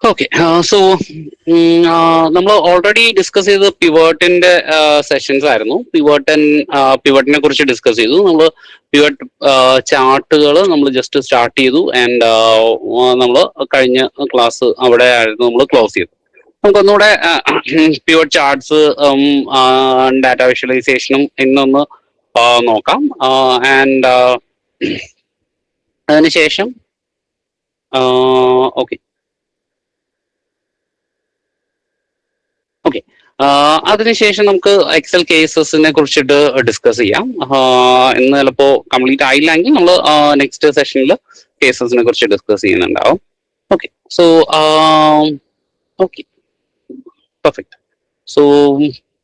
Okay. So നമ്മൾ already discuss ചെയ്ത് പിവോട്ടിന്റെ sessions ആയിരുന്നു. പിവട്ടിനെ കുറിച്ച് ഡിസ്കസ് ചെയ്തു. നമ്മൾ പിവട്ട് ചാർട്ടുകൾ നമ്മൾ ജസ്റ്റ് സ്റ്റാർട്ട് ചെയ്തു. ആൻഡ് നമ്മൾ കഴിഞ്ഞ ക്ലാസ് അവിടെ ആയിരുന്നു നമ്മൾ ക്ലോസ് ചെയ്തു. നമുക്കൊന്നുകൂടെ പിവട്ട് ചാർട്ട്സ് ഡാറ്റ വിഷ്വലൈസേഷനും ഇന്നൊന്ന് നോക്കാം. ആൻഡ് അതിനുശേഷം ഓക്കെ ഓക്കെ അതിനുശേഷം നമുക്ക് എക്സൽ കേസസിനെ കുറിച്ചിട്ട് ഡിസ്കസ് ചെയ്യാം. ഇന്ന് ചിലപ്പോൾ കംപ്ലീറ്റ് ആയില്ലെങ്കിൽ നമ്മൾ നെക്സ്റ്റ് സെഷനിൽ കേസസിനെ കുറിച്ച് ഡിസ്കസ് ചെയ്യുന്നുണ്ടാവും. Okay. So okay, perfect. So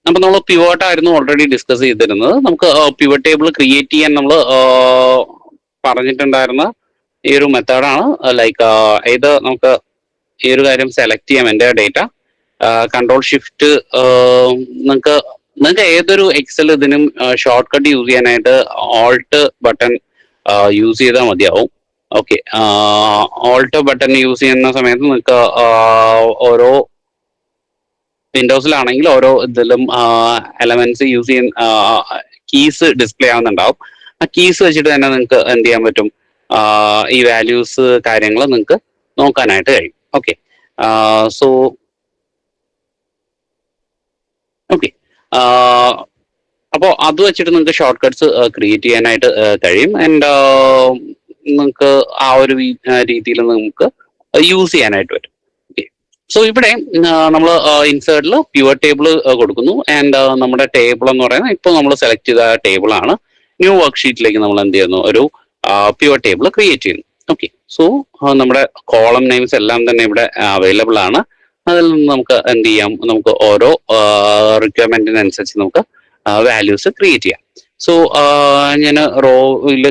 അപ്പൊ നമ്മൾ പിവോട്ട് ആയിരുന്നു ഓൾറെഡി ഡിസ്കസ് ചെയ്തിരുന്നത്. നമുക്ക് പിവട്ട് ടേബിൾ ക്രിയേറ്റ് ചെയ്യാൻ നമ്മൾ പറഞ്ഞിട്ടുണ്ടായിരുന്ന ഈ ഒരു മെത്തേഡാണ്. ലൈക്ക് ഇത് നമുക്ക് ഈ ഒരു കാര്യം സെലക്ട് ചെയ്യാം. എൻ്റെ ഡേറ്റ കൺട്രോൾ ഷിഫ്റ്റ് നിങ്ങൾക്ക് ഏതൊരു എക്സൽ ഇതിനും ഷോർട്ട് കട്ട് യൂസ് ചെയ്യാനായിട്ട് ഓൾട്ട് ബട്ടൺ യൂസ് ചെയ്താൽ മതിയാവും. ഓക്കെ. ഓൾട്ട് ബട്ടൺ യൂസ് ചെയ്യുന്ന സമയത്ത് നിങ്ങൾക്ക് ഓരോ വിൻഡോസിലാണെങ്കിൽ ഓരോ ഇതിലും എലമെന്റ്സ് യൂസ് ചെയ്യുന്ന കീസ് ഡിസ്പ്ലേ ആവുന്നുണ്ടാവും. ആ കീസ് വെച്ചിട്ട് തന്നെ നിങ്ങൾക്ക് എന്ത് ചെയ്യാൻ പറ്റും, ഈ വാല്യൂസ് കാര്യങ്ങൾ നിങ്ങൾക്ക് നോക്കാനായിട്ട് കഴിയും. ഓക്കെ. സോ ഓക്കെ, അപ്പോൾ അത് വെച്ചിട്ട് നിങ്ങൾക്ക് ഷോർട്ട് കട്ട്സ് ക്രിയേറ്റ് ചെയ്യാനായിട്ട് കഴിയും. ആൻഡ് നിങ്ങൾക്ക് ആ ഒരു രീതിയിൽ നമുക്ക് യൂസ് ചെയ്യാനായിട്ട് പറ്റും. ഓക്കെ. സോ ഇവിടെ നമ്മൾ ഇൻസേർട്ടിൽ പിവട്ട് ടേബിൾ കൊടുക്കുന്നു. ആൻഡ് നമ്മുടെ ടേബിൾ എന്ന് പറയുന്നത് ഇപ്പോൾ നമ്മൾ സെലക്ട് ചെയ്ത ടേബിൾ ആണ്. ന്യൂ വർക്ക് ഷീറ്റിലേക്ക് നമ്മൾ എന്ത് ചെയ്യുന്നു, ഒരു പിവട്ട് ടേബിൾ ക്രിയേറ്റ് ചെയ്യുന്നു. ഓക്കെ. സോ നമ്മുടെ കോളം നെയിംസ് എല്ലാം തന്നെ ഇവിടെ അവൈലബിൾ ആണ്. അതിൽ നിന്ന് നമുക്ക് എന്ത് ചെയ്യാം, നമുക്ക് ഓരോ റിക്വയർമെന്റിനനുസരിച്ച് നമുക്ക് വാല്യൂസ് ക്രിയേറ്റ് ചെയ്യാം. സോ ഞാൻ റോയിൽ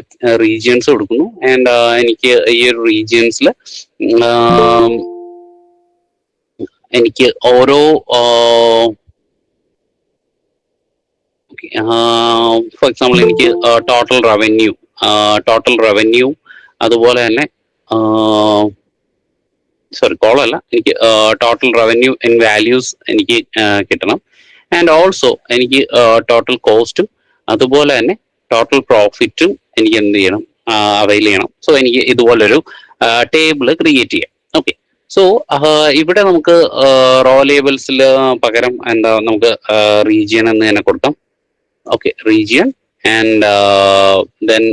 റീജിയൻസ് കൊടുക്കുന്നു. ആൻഡ് എനിക്ക് ഈ ഒരു റീജിയൻസിൽ എനിക്ക് ഓരോ ഫോർ എക്സാമ്പിൾ എനിക്ക് ടോട്ടൽ റവന്യൂ അതുപോലെ തന്നെ കോളം അല്ല, എനിക്ക് ടോട്ടൽ റവന്യൂ ഇൻ വാല്യൂസ് എനിക്ക് കിട്ടണം. ആൻഡ് ഓൾസോ എനിക്ക് ടോട്ടൽ കോസ്റ്റും അതുപോലെ തന്നെ ടോട്ടൽ പ്രോഫിറ്റും എനിക്ക് എന്ത് ചെയ്യണം, അവൈൽ ചെയ്യണം. സോ എനിക്ക് ഇതുപോലൊരു ടേബിൾ ക്രിയേറ്റ് ചെയ്യാം. ഓക്കെ. സോ ഇവിടെ നമുക്ക് റോ ലേബിൾസിൽ പകരം എന്താ നമുക്ക് റീജിയൻ എന്ന് തന്നെ കൊടുക്കാം. Okay, region. And then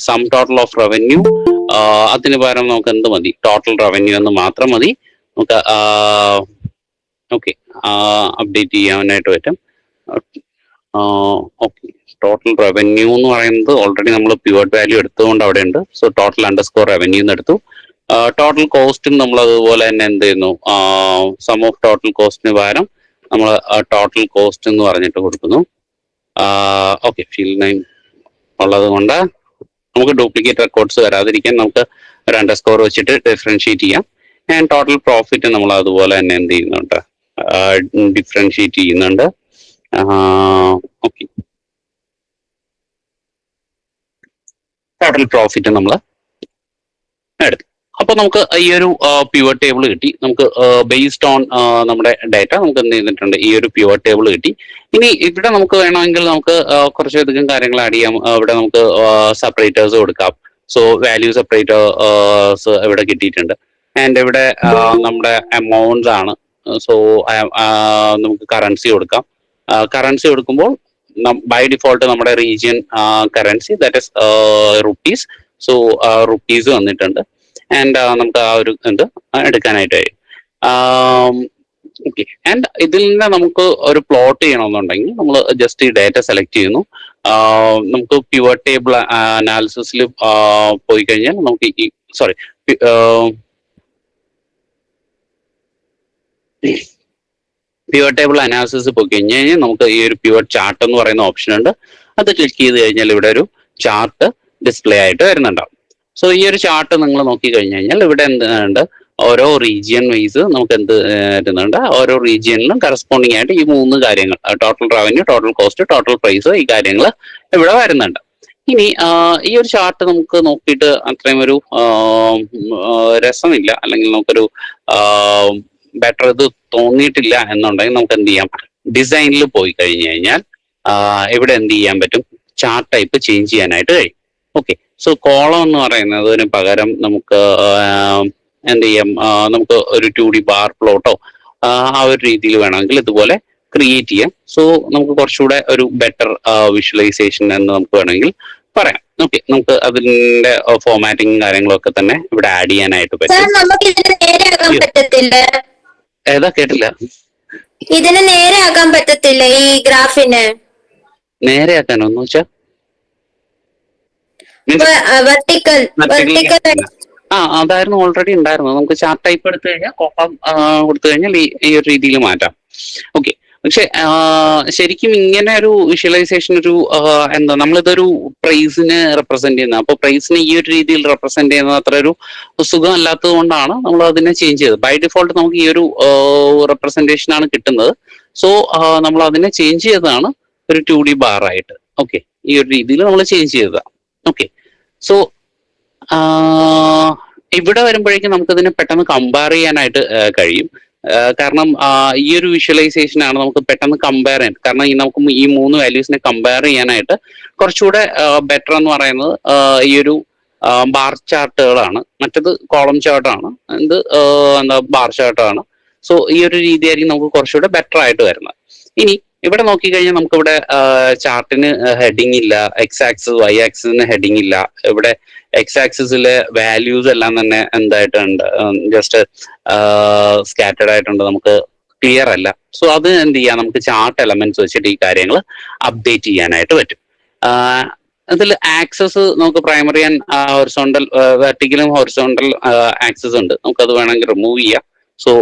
sum total of revenue. അതിന് പകരം നമുക്ക് എന്ത് മതി, ടോട്ടൽ റവന്യൂ എന്ന് മാത്രം മതി. നമുക്ക് ഓക്കെ അപ്ഡേറ്റ് ചെയ്യാനായിട്ട് പറ്റും. ഓക്കെ, ടോട്ടൽ റവന്യൂ എന്ന് പറയുന്നത് ഓൾറെഡി നമ്മൾ പിവട്ട് വാല്യൂ എടുത്തുകൊണ്ട് അവിടെ ഉണ്ട്. സോ ടോട്ടൽ അണ്ടർസ്കോർ റവന്യൂ എന്ന് എടുത്തു. ടോട്ടൽ കോസ്റ്റും നമ്മൾ അതുപോലെ തന്നെ എന്ത് ചെയ്യുന്നു, സം ഓഫ് ടോട്ടൽ കോസ്റ്റിന് പകരം നമ്മൾ ടോട്ടൽ കോസ്റ്റ് എന്ന് പറഞ്ഞിട്ട് കൊടുക്കുന്നു. ഓക്കെ, ഫീൽഡ് നെയിം ഉള്ളത് കൊണ്ട് നമുക്ക് ഡ്യൂപ്ലിക്കേറ്റ് റെക്കോർഡ്സ് വരാതിരിക്കാൻ നമുക്ക് ഒരു അണ്ടർസ്കോർ വെച്ചിട്ട് ഡിഫറൻഷിയേറ്റ് ചെയ്യാം. ആൻഡ് ടോട്ടൽ പ്രോഫിറ്റ് നമ്മൾ അതുപോലെ തന്നെ എന്ത് ചെയ്യുന്നുണ്ട്, ഡിഫറൻഷിയേറ്റ് ചെയ്യുന്നുണ്ട്. ഓക്കെ, ടോട്ടൽ പ്രോഫിറ്റ് നമ്മൾ എടുത്തു. അപ്പൊ നമുക്ക് ഈ ഒരു പിവട്ട് ടേബിൾ കിട്ടി. നമുക്ക് ബേസ്ഡ് ഓൺ നമ്മുടെ ഡാറ്റ നമുക്ക് എന്ത് ചെയ്തിട്ടുണ്ട്, ഈ ഒരു പിവട്ട് ടേബിൾ കിട്ടി. ഇനി ഇവിടെ നമുക്ക് വേണമെങ്കിൽ നമുക്ക് കുറച്ചധികം കാര്യങ്ങൾ ആഡ് ചെയ്യാം. ഇവിടെ നമുക്ക് സെപ്പറേറ്റേഴ്സ് കൊടുക്കാം. സോ വാല്യൂ സെപ്പറേറ്റേഴ്സ് ഇവിടെ കിട്ടിയിട്ടുണ്ട്. ആൻഡ് ഇവിടെ നമ്മുടെ എമൗണ്ട്സ് ആണ്. സോ നമുക്ക് കറൻസി കൊടുക്കാം. കറൻസി കൊടുക്കുമ്പോൾ ബൈ ഡിഫോൾട്ട് നമ്മുടെ region currency that is rupees. So rupees വന്നിട്ടുണ്ട്. ആൻഡ് നമുക്ക് ആ ഒരു ഇത് എടുക്കാനായിട്ട് കഴിയും. ഓക്കെ. ആൻഡ് ഇതിൽ നിന്ന് നമുക്ക് ഒരു പ്ലോട്ട് ചെയ്യണമെന്നുണ്ടെങ്കിൽ നമ്മൾ ജസ്റ്റ് ഈ ഡാറ്റ സെലക്ട് ചെയ്യുന്നു. നമുക്ക് പിവട്ട് ടേബിൾ അനാലിസിസിൽ പോയി കഴിഞ്ഞാൽ നമുക്ക് ഈ പിവട്ട് ടേബിൾ അനാലിസിസ് പോയി കഴിഞ്ഞാൽ നമുക്ക് ഈ ഒരു പിവട്ട് ചാർട്ട് എന്ന് പറയുന്ന ഓപ്ഷൻ ഉണ്ട്. അത് ക്ലിക്ക് ചെയ്ത് കഴിഞ്ഞാൽ ഇവിടെ ഒരു ചാർട്ട് ഡിസ്പ്ലേ ആയിട്ട് വരുന്നുണ്ടാവും. സോ ഈ ഒരു ചാർട്ട് നിങ്ങൾ നോക്കി കഴിഞ്ഞു കഴിഞ്ഞാൽ ഇവിടെ എന്തുണ്ട്, ഓരോ റീജിയൻ വൈസ് നമുക്ക് എന്ത് വരുന്നുണ്ട്, ഓരോ റീജിയനിലും കറസ്പോണ്ടിങ് ആയിട്ട് ഈ മൂന്ന് കാര്യങ്ങൾ, total revenue, total cost, total price, ഈ കാര്യങ്ങൾ ഇവിടെ വരുന്നുണ്ട്. ഇനി ഈ ഒരു ചാർട്ട് നമുക്ക് നോക്കിയിട്ട് അത്രയും ഒരു രസമില്ല, അല്ലെങ്കിൽ നമുക്കൊരു ബെറ്റർ ഇത് തോന്നിയിട്ടില്ല എന്നുണ്ടെങ്കിൽ നമുക്ക് എന്ത് ചെയ്യാം, ഡിസൈനിൽ പോയി കഴിഞ്ഞു കഴിഞ്ഞാൽ ഇവിടെ എന്ത് ചെയ്യാൻ പറ്റും, ചാർട്ട് ടൈപ്പ് ചേഞ്ച് ചെയ്യാനായിട്ട് കഴിയും. ഓക്കെ, സോ കോളം എന്ന് പറയുന്നതിന് പകരം നമുക്ക് എന്ത് ചെയ്യാം, നമുക്ക് ഒരു 2D ബാർ പ്ലോട്ടോ ആ ഒരു രീതിയിൽ വേണമെങ്കിൽ ഇതുപോലെ ക്രിയേറ്റ് ചെയ്യാം. സോ നമുക്ക് കുറച്ചുകൂടെ ഒരു ബെറ്റർ വിഷ്വലൈസേഷൻ എന്ന് നമുക്ക് വേണമെങ്കിൽ പറയാം. ഓക്കെ, നമുക്ക് അതിന്റെ ഫോർമാറ്റിംഗ് കാര്യങ്ങളൊക്കെ തന്നെ ഇവിടെ ആഡ് ചെയ്യാനായിട്ട് പറ്റും. ഏതാ കേട്ടില്ല? ഇതിന് നേരെ ആക്കാൻ പറ്റത്തില്ല, ഈ ഗ്രാഫിന് നേരെ ആക്കാനോ എന്ന് വെച്ചാ അതായിരുന്നു ഓൾറെഡി ഉണ്ടായിരുന്നു. നമുക്ക് ചാർട്ട് ടൈപ്പ് എടുത്തു കഴിഞ്ഞാൽ കോളം കൊടുത്തു കഴിഞ്ഞാൽ ഈ ഒരു രീതിയിൽ മാറ്റാം. ഓക്കെ, പക്ഷെ ശരിക്കും ഇങ്ങനെ ഒരു വിഷ്വലൈസേഷൻ ഒരു എന്താ, നമ്മളിതൊരു പ്രൈസിന് റെപ്രസെന്റ് ചെയ്യുന്നത്. അപ്പൊ പ്രൈസിനെ ഈ ഒരു രീതിയിൽ റെപ്രസെന്റ് ചെയ്യുന്നത് അത്ര ഒരു സുഖം അല്ലാത്തത് കൊണ്ടാണ് നമ്മൾ അതിനെ ചേഞ്ച് ചെയ്തത്. ബൈ ഡിഫോൾട്ട് നമുക്ക് ഈ ഒരു റെപ്രസെന്റേഷൻ ആണ് കിട്ടുന്നത്. സോ നമ്മൾ അതിനെ ചേഞ്ച് ചെയ്തതാണ് ഒരു 2D ബാർ ആയിട്ട്. ഓക്കെ, ഈ ഒരു രീതിയിൽ നമ്മൾ ചേഞ്ച് ചെയ്തതാണ്. ഓക്കെ, സോ ഇവിടെ വരുമ്പോഴേക്കും നമുക്കിതിനെ പെട്ടെന്ന് കമ്പയർ ചെയ്യാനായിട്ട് കഴിയും. കാരണം ഈ ഒരു വിഷ്വലൈസേഷൻ ആണ് നമുക്ക് പെട്ടെന്ന് കമ്പയർ ചെയ്യാൻ. കാരണം നമുക്ക് ഈ 3 വാല്യൂസിനെ കമ്പയർ ചെയ്യാനായിട്ട് കുറച്ചുകൂടെ ബെറ്റർ എന്ന് പറയുന്നത് ഈ ഒരു ബാർ ചാർട്ടുകളാണ്. മറ്റത് കോളം ചാർട്ടാണ്, ഇത് എന്താ ബാർ ചാർട്ടാണ്. സോ ഈ ഒരു രീതിയായിരിക്കും നമുക്ക് കുറച്ചുകൂടെ ബെറ്റർ ആയിട്ട് വരുന്നത്. ഇനി ഇവിടെ നോക്കിക്കഴിഞ്ഞാൽ നമുക്കിവിടെ ചാർട്ടിന് ഹെഡിങ് ഇല്ല, എക്സ് ആക്സിസ് വൈ ആക്സിസിന് ഹെഡിങ് ഇല്ല. ഇവിടെ എക്സ് ആക്സിസിലെ വാല്യൂസ് എല്ലാം തന്നെ എന്തായിട്ടുണ്ട്, ജസ്റ്റ് സ്കാറ്റേഡ് ആയിട്ടുണ്ട്, നമുക്ക് ക്ലിയർ അല്ല. സോ അത് എന്ത് ചെയ്യാം, നമുക്ക് ചാർട്ട് എലമെന്റ്സ് വെച്ചിട്ട് ഈ കാര്യങ്ങൾ അപ്ഡേറ്റ് ചെയ്യാനായിട്ട് പറ്റും. അതിൽ ആക്സസ് നമുക്ക് പ്രൈമറി ആൻഡ് ഹൊറിസോണ്ടൽ, വെർട്ടിക്കലും ഹൊറിസോണ്ടൽ ആക്സസ് ഉണ്ട്. നമുക്കത് വേണമെങ്കിൽ റിമൂവ് ചെയ്യാം. സോ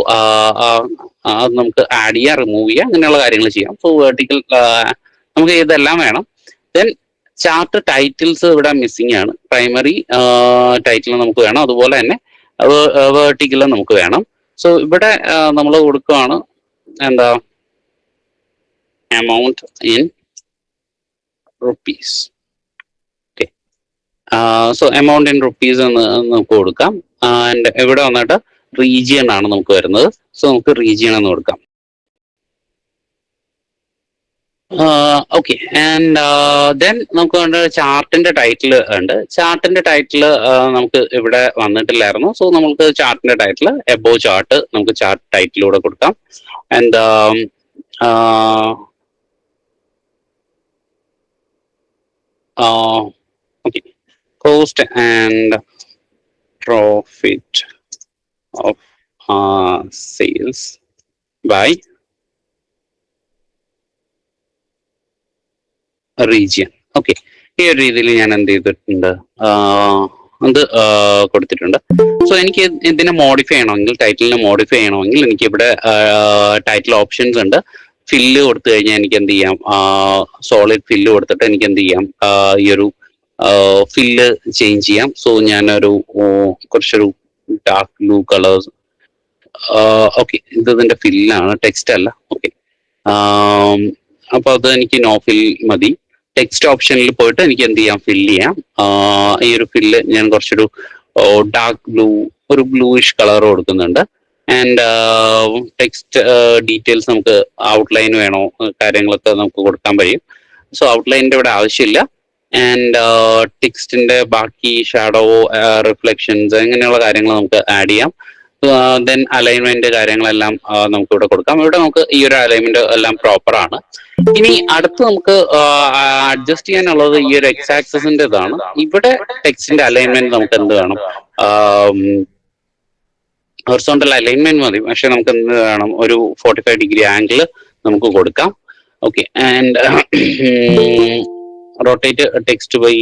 അത് നമുക്ക് ആഡ് ചെയ്യാം, റിമൂവ് ചെയ്യാം, അങ്ങനെയുള്ള കാര്യങ്ങൾ ചെയ്യാം. സോ വെർട്ടിക്കൽ നമുക്ക് ഇതെല്ലാം വേണം. ദെൻ ചാർട്ട് ടൈറ്റിൽസ് ഇവിടെ മിസ്സിംഗ് ആണ്. പ്രൈമറി ടൈറ്റിൽ നമുക്ക് വേണം, അതുപോലെ തന്നെ വേർട്ടിക്കൽ നമുക്ക് വേണം. സോ ഇവിടെ നമ്മൾ കൊടുക്കുകയാണ് എന്താ, amount in rupees. Okay, so amount in rupees എന്ന് നമുക്ക് കൊടുക്കാം. ആൻഡ് ഇവിടെ വന്നിട്ട് റീജിയൻ ആണ് നമുക്ക് വരുന്നത്. സോ നമുക്ക് റീജിയൻ എന്ന് കൊടുക്കാം. ഓക്കെ, ആൻഡ് ദെൻ നമുക്ക് വേണ്ട ചാർട്ടിന്റെ ടൈറ്റിൽ ഉണ്ട്. ചാർട്ടിന്റെ ടൈറ്റിൽ നമുക്ക് ഇവിടെ വന്നിട്ടില്ലായിരുന്നു. സോ നമുക്ക് ചാർട്ടിന്റെ ടൈറ്റിൽ എബോ ചാർട്ട് നമുക്ക് ചാർട്ട് ടൈറ്റിലൂടെ കൊടുക്കാം. And okay, cost and profit of sales by region. Okay, ഈ ഒരു രീതിയിൽ ഞാൻ എന്ത് ചെയ്തിട്ടുണ്ട്, അത് കൊടുത്തിട്ടുണ്ട്. സോ എനിക്ക് ഇതിനെ മോഡിഫൈ ചെയ്യണമെങ്കിൽ, ടൈറ്റിലിനെ മോഡിഫൈ ചെയ്യണമെങ്കിൽ എനിക്ക് ഇവിടെ ടൈറ്റിൽ ഓപ്ഷൻസ് ഉണ്ട്. ഫില്ല് കൊടുത്തു കഴിഞ്ഞാൽ എനിക്ക് എന്ത് ചെയ്യാം, സോളിഡ് ഫില്ല് കൊടുത്തിട്ട് എനിക്ക് എന്ത് ചെയ്യാം, ഈ ഒരു ഫില്ല് ചേഞ്ച് ചെയ്യാം. സോ ഞാനൊരു കുറച്ചൊരു ഡാർക്ക് ബ്ലൂ കളേഴ്സ്, ഓക്കെ, ഇതിന്റെ ഫില്ലാണ്, ടെക്സ്റ്റ് അല്ല. ഓക്കെ, അപ്പൊ അത് എനിക്ക് നോ ഫിൽ മതി. ടെക്സ്റ്റ് ഓപ്ഷനിൽ പോയിട്ട് എനിക്ക് എന്ത് ചെയ്യാം, ഫില്ല് ചെയ്യാം. ഈ ഒരു ഫില്ല് ഞാൻ കുറച്ചൊരു ഡാർക്ക് ബ്ലൂ, ഒരു ബ്ലൂയിഷ് കളർ കൊടുക്കുന്നുണ്ട്. ആൻഡ് ടെക്സ്റ്റ് ഡീറ്റെയിൽസ് നമുക്ക് ഔട്ട്ലൈൻ വേണോ, കാര്യങ്ങളൊക്കെ നമുക്ക് കൊടുക്കാൻ കഴിയും. സോ ഔട്ട്ലൈനിന്റെ ഇവിടെ ആവശ്യമില്ല. ആൻഡ് ടെക്സ്റ്റിന്റെ ബാക്കി ഷാഡോ, റിഫ്ലക്ഷൻസ്, അങ്ങനെയുള്ള കാര്യങ്ങൾ നമുക്ക് ആഡ് ചെയ്യാം. ദെൻ അലൈൻമെന്റ് കാര്യങ്ങളെല്ലാം നമുക്ക് ഇവിടെ കൊടുക്കാം. ഇവിടെ നമുക്ക് ഈ ഒരു അലൈൻമെന്റ് എല്ലാം പ്രോപ്പർ ആണ്. ഇനി അടുത്ത് നമുക്ക് അഡ്ജസ്റ്റ് ചെയ്യാനുള്ളത് ഈ ഒരു എക്സ് ആക്സിസിന്റെ ഇതാണ്. ഇവിടെ ടെക്സ്റ്റിന്റെ അലൈൻമെന്റ് നമുക്ക് എന്ത് വേണം, ഹൊറിസോണ്ടൽ അലൈൻമെന്റ് മതി, പക്ഷെ നമുക്ക് എന്ത് വേണം, ഒരു 45 ഡിഗ്രി ആംഗിൾ നമുക്ക് കൊടുക്കാം. Okay, and rotate text by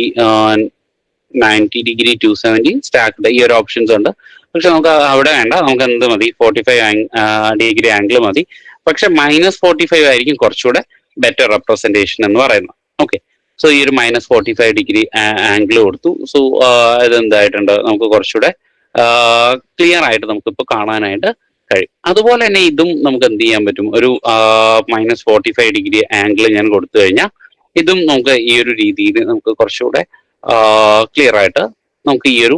90 degree 270 stacked, ഈ ഒരു ഓപ്ഷൻസ് ഉണ്ട്. പക്ഷെ നമുക്ക് അവിടെ വേണ്ട, നമുക്ക് എന്ത് മതി, 45 ഡിഗ്രി ആംഗിൾ മതി. പക്ഷെ -45 ആയിരിക്കും കുറച്ചുകൂടെ ബെറ്റർ റെപ്രസെന്റേഷൻ എന്ന് പറയുന്നത്. ഓക്കെ, സോ ഈ ഒരു -45 ഡിഗ്രി ആംഗിൾ കൊടുത്തു. സോ ഇതെന്തായിട്ടുണ്ട്, നമുക്ക് കുറച്ചുകൂടെ ക്ലിയർ ആയിട്ട് നമുക്കിപ്പോൾ കാണാനായിട്ട് കഴിയും. അതുപോലെ തന്നെ ഇതും നമുക്ക് എന്ത് ചെയ്യാൻ പറ്റും, ഒരു -45 ഡിഗ്രി ആംഗിൾ ഞാൻ കൊടുത്തു കഴിഞ്ഞാൽ ഇതും നമുക്ക് ഈ ഒരു രീതിയിൽ നമുക്ക് കുറച്ചുകൂടെ ക്ലിയർ ആയിട്ട് നമുക്ക് ഈ ഒരു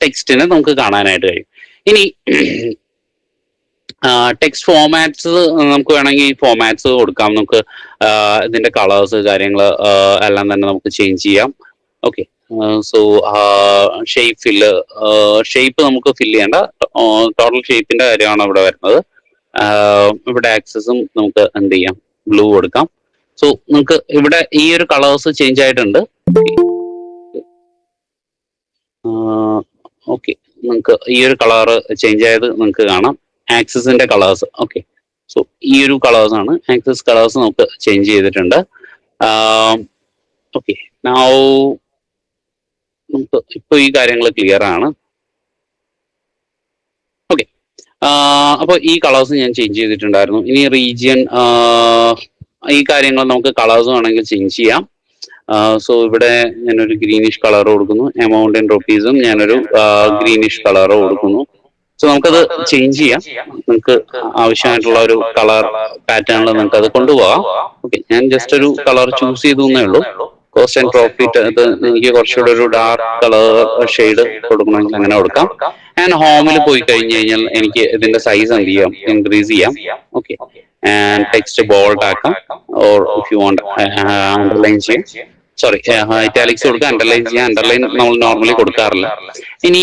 ടെക്സ്റ്റിനെ നമുക്ക് കാണാനായിട്ട് കഴിയും. ഇനി ടെക്സ്റ്റ് ഫോമാറ്റ്സ് നമുക്ക് വേണമെങ്കിൽ ഫോമാറ്റ്സ് കൊടുക്കാം. നമുക്ക് ഇതിന്റെ കളേഴ്സ് കാര്യങ്ങൾ എല്ലാം തന്നെ നമുക്ക് ചേഞ്ച് ചെയ്യാം. ഓക്കെ, സോ ഷേപ്പ് നമുക്ക് ഫില്ല് ചെയ്യേണ്ട ടോട്ടൽ ഷേപ്പിന്റെ കാര്യമാണ് ഇവിടെ വരുന്നത്. ഇവിടെ ആക്സസും നമുക്ക് എന്ത് ചെയ്യാം, ബ്ലൂ കൊടുക്കാം. സോ നമുക്ക് ഇവിടെ ഈ ഒരു കളേഴ്സ് ചേഞ്ച് ആയിട്ടുണ്ട്. ഓക്കെ, നിങ്ങൾക്ക് ഈ ഒരു കളറ് ചേഞ്ച് ആയത് നിങ്ങൾക്ക് കാണാം. ആക്സസിന്റെ കളേഴ്സ്, ഓക്കെ, സോ ഈ ഒരു കളേഴ്സ് ആണ് ആക്സസ് കളേഴ്സ് നമുക്ക് ചേഞ്ച് ചെയ്തിട്ടുണ്ട്. ഓക്കെ, നൗ നമുക്ക് ഇപ്പൊ ഈ കാര്യങ്ങൾ ക്ലിയർ ആണ്. ഓക്കെ, അപ്പോൾ ഈ കളേഴ്സ് ഞാൻ ചേഞ്ച് ചെയ്തിട്ടുണ്ടായിരുന്നു. ഇനി റീജിയൻ ഈ കാര്യങ്ങൾ നമുക്ക് കളേഴ്സ് വേണമെങ്കിൽ ചേഞ്ച് ചെയ്യാം. സോ ഇവിടെ ഞാനൊരു ഗ്രീനിഷ് കളർ കൊടുക്കുന്നു. എമൗണ്ട് ഇൻ റുപ്പീസും ഞാനൊരു ഗ്രീനിഷ് കളർ കൊടുക്കുന്നു. സോ നമുക്കത് ചേഞ്ച് ചെയ്യാം. നിങ്ങൾക്ക് ആവശ്യമായിട്ടുള്ള ഒരു കളർ പാറ്റേണിൽ നിങ്ങൾക്ക് അത് കൊണ്ടുപോകാം. ഓക്കെ, ഞാൻ ജസ്റ്റ് ഒരു കളർ ചൂസ് ചെയ്തു എന്നേ ഉള്ളൂ. കോസ്റ്റ് ആൻഡ് പ്രോഫിറ്റ്, അത് എനിക്ക് കുറച്ചുകൂടെ ഒരു ഡാർക്ക് കളർ ഷെയ്ഡ് കൊടുക്കണമെങ്കിൽ അങ്ങനെ കൊടുക്കാം. ആൻഡ് ഹോമിൽ പോയി കഴിഞ്ഞ് കഴിഞ്ഞാൽ എനിക്ക് ഇതിന്റെ സൈസ് എന്ത് ചെയ്യാം, ഇൻക്രീസ് ചെയ്യാം. ഓക്കെ, ആൻഡ് ടെക്സ്റ്റ് ബോൾഡ് ആക്കാം. Or if you want underline ചെയ്യാം. സോറി, ഇറ്റാലിക്സ് കൊടുക്കുക, അണ്ടർലൈൻ ചെയ്യാം. അണ്ടർലൈൻ നമ്മൾ നോർമലി കൊടുക്കാറില്ല. ഇനി